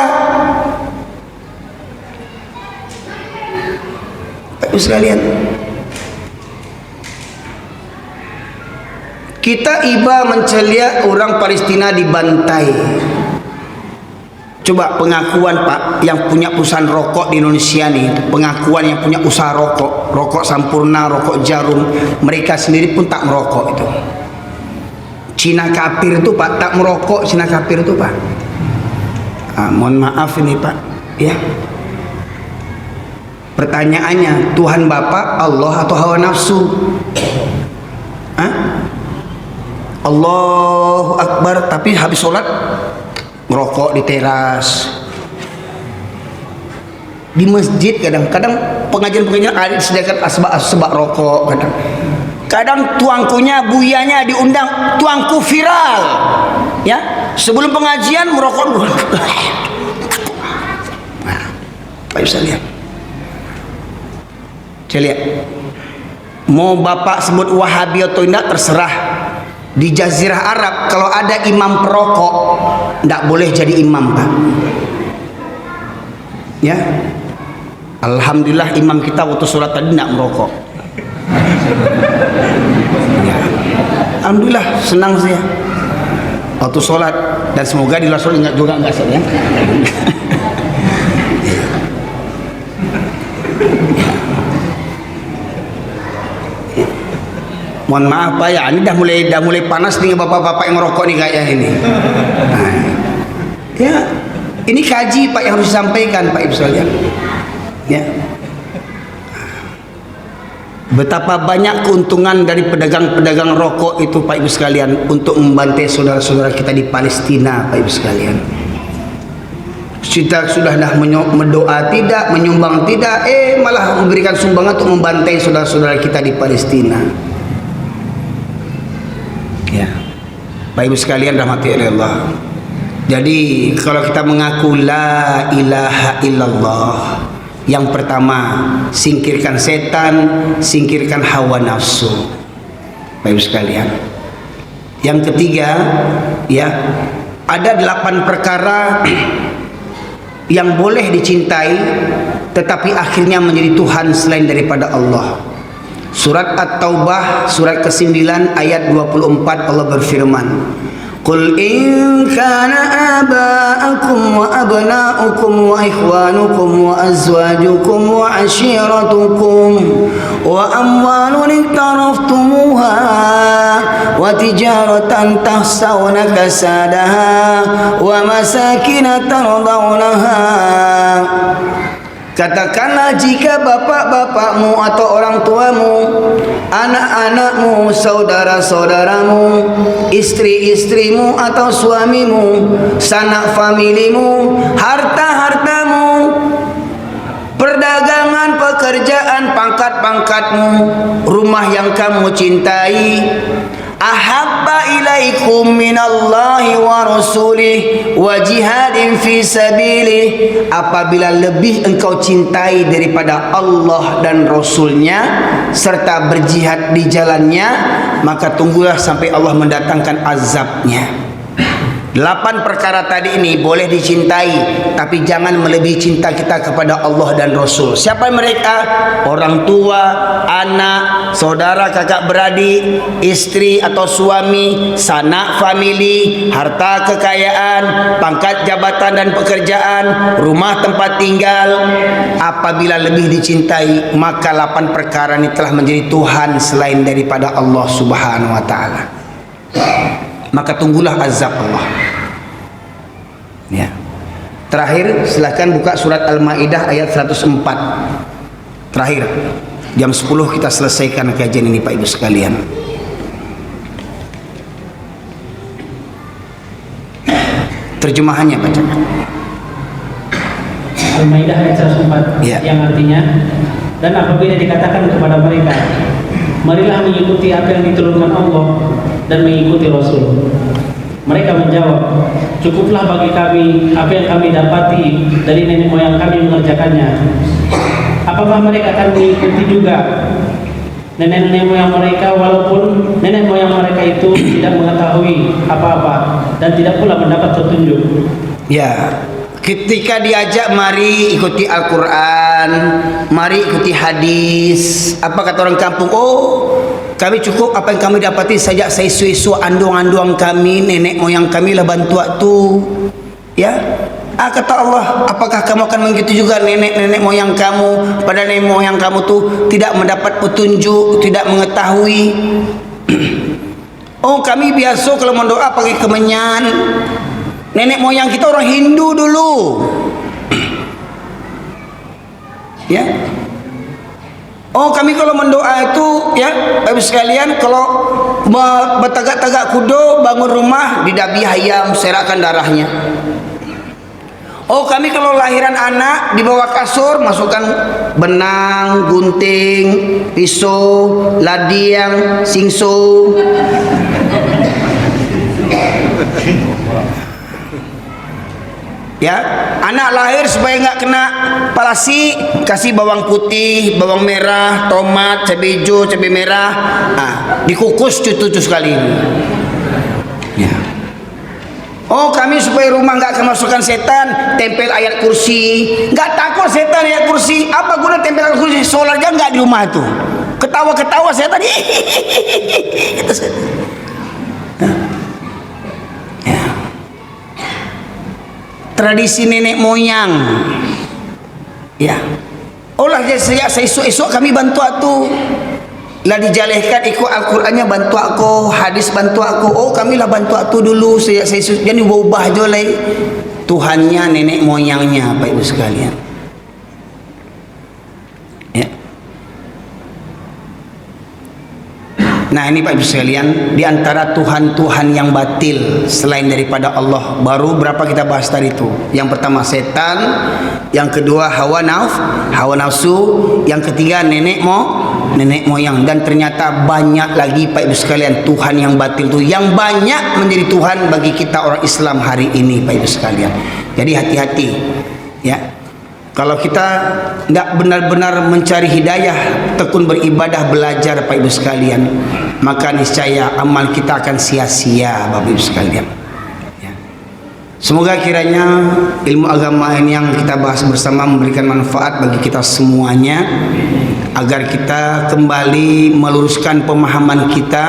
S1: Bapak sekalian, kita iba mencelia orang Palestina dibantai. Coba pengakuan Pak yang punya perusahaan rokok di Indonesia nih, pengakuan yang punya usaha rokok, rokok Sampurna, rokok Jarum, mereka sendiri pun tak merokok itu. Cina kafir itu Pak, tak merokok Cina kafir itu Pak. Mohon maaf ini Pak, ya. Pertanyaannya, Tuhan Bapak Allah atau hawa nafsu? Allahu Akbar, tapi habis sholat ngerokok di teras, di masjid. Kadang-kadang pengajian-pengajian ada disediakan asbak rokok. Kadang tuangkunya, buyanya diundang, tuangku viral ya, sebelum pengajian merokok dulu. Nah, Pak bisa lihat, saya lihat, mau bapak sebut Wahabi atau tidak terserah. Di Jazirah Arab kalau ada imam perokok tidak boleh jadi imam Pak ya. Alhamdulillah imam kita waktu sholat tadi tidak merokok ya. Alhamdulillah, senang saya waktu sholat, dan semoga di luar sholat ingat juga enggak ya. Mohon maaf Pak ya, ini dah mulai panas nih bapak-bapak yang merokok nih kayak ini. Nah, ya, ini kaji Pak yang harus disampaikan Pak Ibu sekalian. Ya. Betapa banyak keuntungan dari pedagang-pedagang rokok itu Pak Ibu sekalian untuk membantai saudara-saudara kita di Palestina Pak Ibu sekalian. Kita sudah dah mendoa tidak, menyumbang tidak, malah memberikan sumbangan untuk membantai saudara-saudara kita di Palestina. Ya, Bapak Ibu sekalian rahmati Allah. Jadi kalau kita mengaku la ilaha illallah, yang pertama singkirkan setan, singkirkan hawa nafsu. Bapak Ibu sekalian. Yang ketiga, ya, ada 8 perkara yang boleh dicintai tetapi akhirnya menjadi Tuhan selain daripada Allah. Surat At-Taubah surat ke-9 ayat 24 Allah berfirman, قل إن كان آباءكم وأبناؤكم وإخوانكم وأزواجكم وعشيرتكم وأموال اقترفتموها وتجارة تخشون كسادها ومساكن ترضونها. Katakanlah jika bapak-bapakmu atau orang tuamu, anak-anakmu, saudara-saudaramu, istri-istrimu atau suamimu, sanak familimu, harta-hartamu, perdagangan, pekerjaan, pangkat-pangkatmu, rumah yang kamu cintai, ahabba ilaikum minallahi wa rasulih wa jihadin fi sabilih, apabila lebih engkau cintai daripada Allah dan Rasulnya serta berjihad di jalannya, maka tunggulah sampai Allah mendatangkan azabnya. 8 perkara tadi ini boleh dicintai, tapi jangan melebihi cinta kita kepada Allah dan Rasul. Siapa mereka? Orang tua, anak, saudara, kakak beradik, istri atau suami, sanak famili, harta kekayaan, pangkat jabatan dan pekerjaan, rumah tempat tinggal. Apabila lebih dicintai, maka 8 perkara ini telah menjadi Tuhan selain daripada Allah Subhanahu wa taala. Maka tunggulah azab Allah. Ya. Terakhir, silakan buka surat Al-Maidah ayat 104. Terakhir, jam 10 kita selesaikan kajian ini Pak Ibu sekalian. Terjemahannya bacakan.
S2: Al-Maidah ayat 104
S1: ya.
S2: Yang artinya, dan apabila dikatakan kepada mereka, marilah mengikuti apa yang diturunkan Allah dan mengikuti Rasul, mereka menjawab, cukuplah bagi kami apa yang kami dapati dari nenek moyang kami mengerjakannya. Apakah mereka akan mengikuti juga nenek moyang mereka, walaupun nenek moyang mereka itu tidak mengetahui apa-apa dan tidak pula mendapat petunjuk?
S1: Ya, ketika diajak mari ikuti Al-Quran, mari ikuti hadis, apa kata orang kampung? Oh, kami cukup apa yang kami dapati sejak saya susu anduang-anduang kami, nenek moyang kami lah bantu tu. Ya, kata Allah, apakah kamu akan mengikuti juga nenek moyang kamu? Pada nenek moyang kamu tu tidak mendapat petunjuk, tidak mengetahui. Oh, kami biasa kalau mendoa pakai kemenyan. Nenek moyang kita orang Hindu dulu. Ya. Oh, kami kalau mendoa itu, ya, Bapak sekalian, kalau bertagak-tagak kudo bangun rumah, didabi ayam, serahkan darahnya. Oh, kami kalau lahiran anak di bawah kasur, masukkan benang, gunting, pisau, ladiang, singso. Ya, anak lahir supaya nggak kena palasi, kasih bawang putih, bawang merah, tomat, cabai hijau, cabai merah, dikukus cucu sekali. Ya. Oh, kami supaya rumah nggak kemasukan setan, tempel ayat kursi. Nggak takut setan ayat kursi. Apa guna tempel ayat kursi? Solarnya nggak di rumah itu. Ketawa-ketawa setan. Itu setan. Tradisi nenek moyang, ya. Olah sejak esok kami bantu aku, lah dijalehkan ikut Al-Qurannya bantu aku, hadis bantu aku. Oh, kami lah bantu aku dulu sejak esok. Jadi ubah jolai Tuhannya nenek moyangnya, Bapak Ibu sekalian. Ya. Nah, ini Pak Ibu sekalian, di antara Tuhan-Tuhan yang batil selain daripada Allah, baru berapa kita bahas tadi itu. Yang pertama setan, yang kedua hawa nafsu, yang ketiga nenek moyang, dan ternyata banyak lagi Pak Ibu sekalian Tuhan yang batil itu yang banyak menjadi Tuhan bagi kita orang Islam hari ini Pak Ibu sekalian. Jadi hati-hati, ya. Kalau kita tidak benar-benar mencari hidayah, tekun beribadah, belajar Pak Ibu sekalian, maka niscaya amal kita akan sia-sia Bapak Ibu sekalian. Ya. Semoga kiranya ilmu agama ini yang kita bahas bersama memberikan manfaat bagi kita semuanya. agar kita kembali meluruskan pemahaman kita,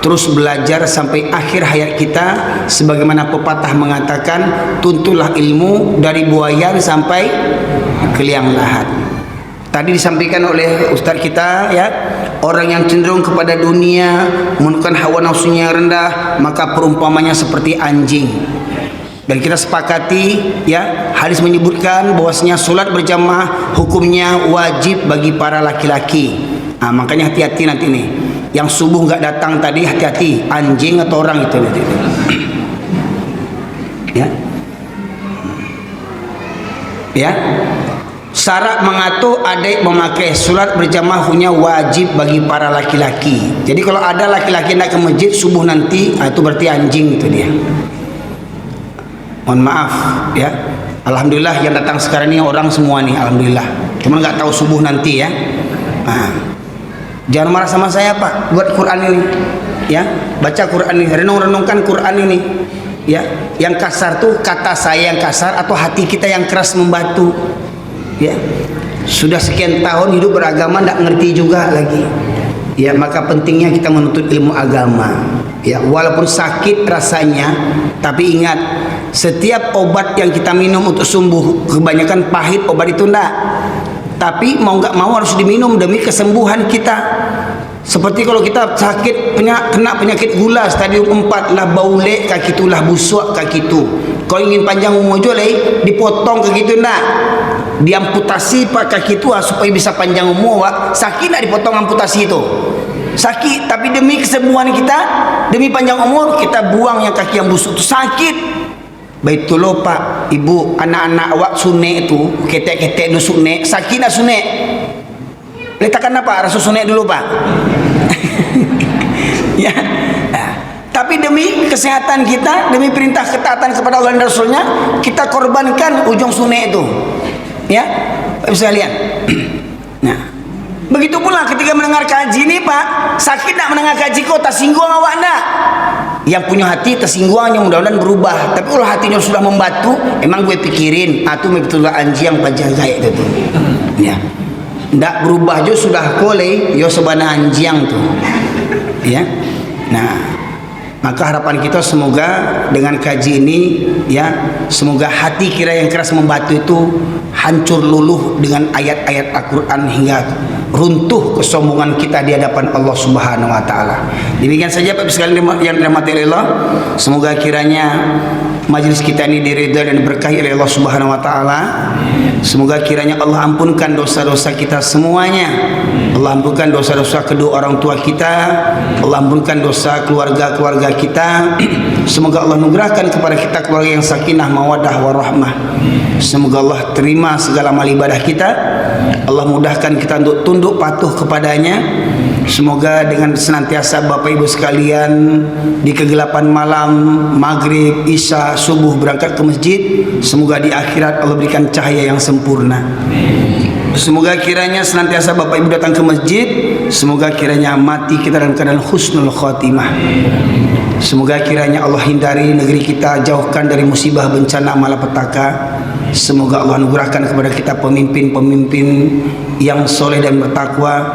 S1: terus belajar sampai akhir hayat kita, sebagaimana pepatah mengatakan, tuntulah ilmu dari buayan sampai ke liang lahat. Tadi disampaikan oleh ustaz kita, ya, orang yang cenderung kepada dunia, menundukkan hawa nafsunya yang rendah, maka perumpamannya seperti anjing. Dan kita sepakati, ya, hadis menyebutkan bahwasanya solat berjamaah hukumnya wajib bagi para laki-laki. Makanya hati-hati nanti nih, yang subuh nggak datang tadi, hati-hati, anjing atau orang itu nanti. Ya, ya. Syarat mengatur adik memakai solat berjamaah hukumnya wajib bagi para laki-laki. Jadi kalau ada laki-laki nak ke masjid subuh nanti, itu berarti anjing itu dia. Mohon maaf, ya. Alhamdulillah yang datang sekarang ini orang semua nih, alhamdulillah. Cuma nggak tahu subuh nanti, ya. Jangan marah sama saya, Pak. Buat Quran ini, ya. Baca Quran ini, renung-renungkan Quran ini, ya. Yang kasar tuh kata saya yang kasar atau hati kita yang keras membatu, ya. Sudah sekian tahun hidup beragama, nggak ngerti juga lagi, ya. Maka pentingnya kita menuntut ilmu agama, ya. Walaupun sakit rasanya, tapi ingat, setiap obat yang kita minum untuk sembuh, kebanyakan pahit obat itu enggak, tapi mau nggak mau harus diminum demi kesembuhan kita. Seperti kalau kita sakit, kena penyakit gula stadium 4 lah, baulek kaki itu lah, busuk kaki itu. Kalau ingin panjang umur joleh, dipotong kaki itu enggak, diamputasi pak kaki itu supaya bisa panjang umur. Sakit enggak dipotong amputasi itu? Sakit, tapi demi kesembuhan kita, demi panjang umur, kita buang yang kaki yang busuk itu. Sakit. Betul loh Pak, Ibu, anak-anak awak sunek itu, ketek-ketek itu sunek, sakit nak sunek? Letakkan apa? Rasa sunek dulu Pak. Ya. Nah, tapi demi kesehatan kita, demi perintah ketaatan kepada Allah dan Rasulnya, kita korbankan ujung sunek itu. Ya, Pak bisa lihat. Nah, begitu pula ketika mendengar kaji ini Pak, sakit nak mendengar kaji kau, tak singgung awak nak? Yang punya hati tersinggung, yang mudah-mudahan berubah. Tapi kalau hatinya sudah membatu, emang gue pikirin, itu betul-betul anjing yang pajak gaya itu tuh, ya. Ndak berubah jo sudah kolej, yo sebana anjing tuh, ya. Nah, maka harapan kita semoga dengan kaji ini, ya, semoga hati kira yang keras membatu itu hancur luluh dengan ayat-ayat Al-Quran hingga runtuh kesombongan kita di hadapan Allah Subhanahu Wa Taala. Demikian saja Bapak sekalian yang dirahmati Allah. Semoga kiranya majlis kita ini diridhai dan diberkahi oleh Allah Subhanahu Wa Taala. Semoga kiranya Allah ampunkan dosa-dosa kita semuanya. Allah ampunkan dosa-dosa kedua orang tua kita. Allah ampunkan dosa keluarga-keluarga kita. Semoga Allah anugerahkan kepada kita keluarga yang sakinah, mawaddah, warahmah. Semoga Allah terima segala amal ibadah kita. Allah mudahkan kita untuk tunduk patuh kepadanya. Semoga dengan senantiasa Bapak Ibu sekalian di kegelapan malam, maghrib, isya, subuh berangkat ke masjid, semoga di akhirat Allah berikan cahaya yang sempurna. Semoga kiranya senantiasa Bapak Ibu datang ke masjid, semoga kiranya mati kita dalam keadaan husnul khotimah. Semoga kiranya Allah hindari negeri kita, jauhkan dari musibah, bencana, malapetaka. Semoga Allah anugerahkan kepada kita pemimpin-pemimpin yang soleh dan bertakwa,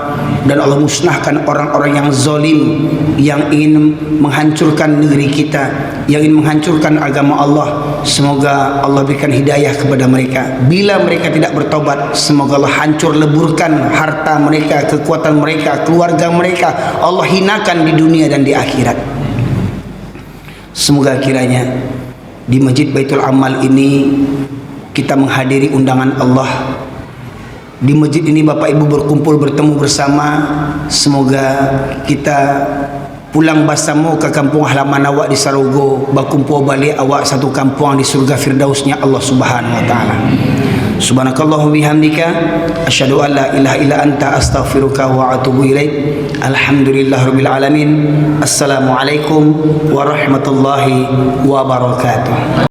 S1: dan Allah musnahkan orang-orang yang zalim, yang ingin menghancurkan negeri kita, yang ingin menghancurkan agama Allah. Semoga Allah berikan hidayah kepada mereka. Bila mereka tidak bertobat, semoga Allah hancur leburkan harta mereka, kekuatan mereka, keluarga mereka. Allah hinakan di dunia dan di akhirat. Semoga kiranya di Masjid Baitul Amal ini kita menghadiri undangan Allah. Di masjid ini Bapak Ibu berkumpul bertemu bersama. Semoga kita pulang bersama ke kampung halaman awak di Sarogo, berkumpul balik awak satu kampung di surga firdausnya Allah Subhanahu Wa Taala. Subhanakallahumma bihamdika asyhadu an la ilaha illa anta astaghfiruka wa atubu ilaik. Alhamdulillahirabbil alamin. Assalamualaikum warahmatullahi wabarakatuh.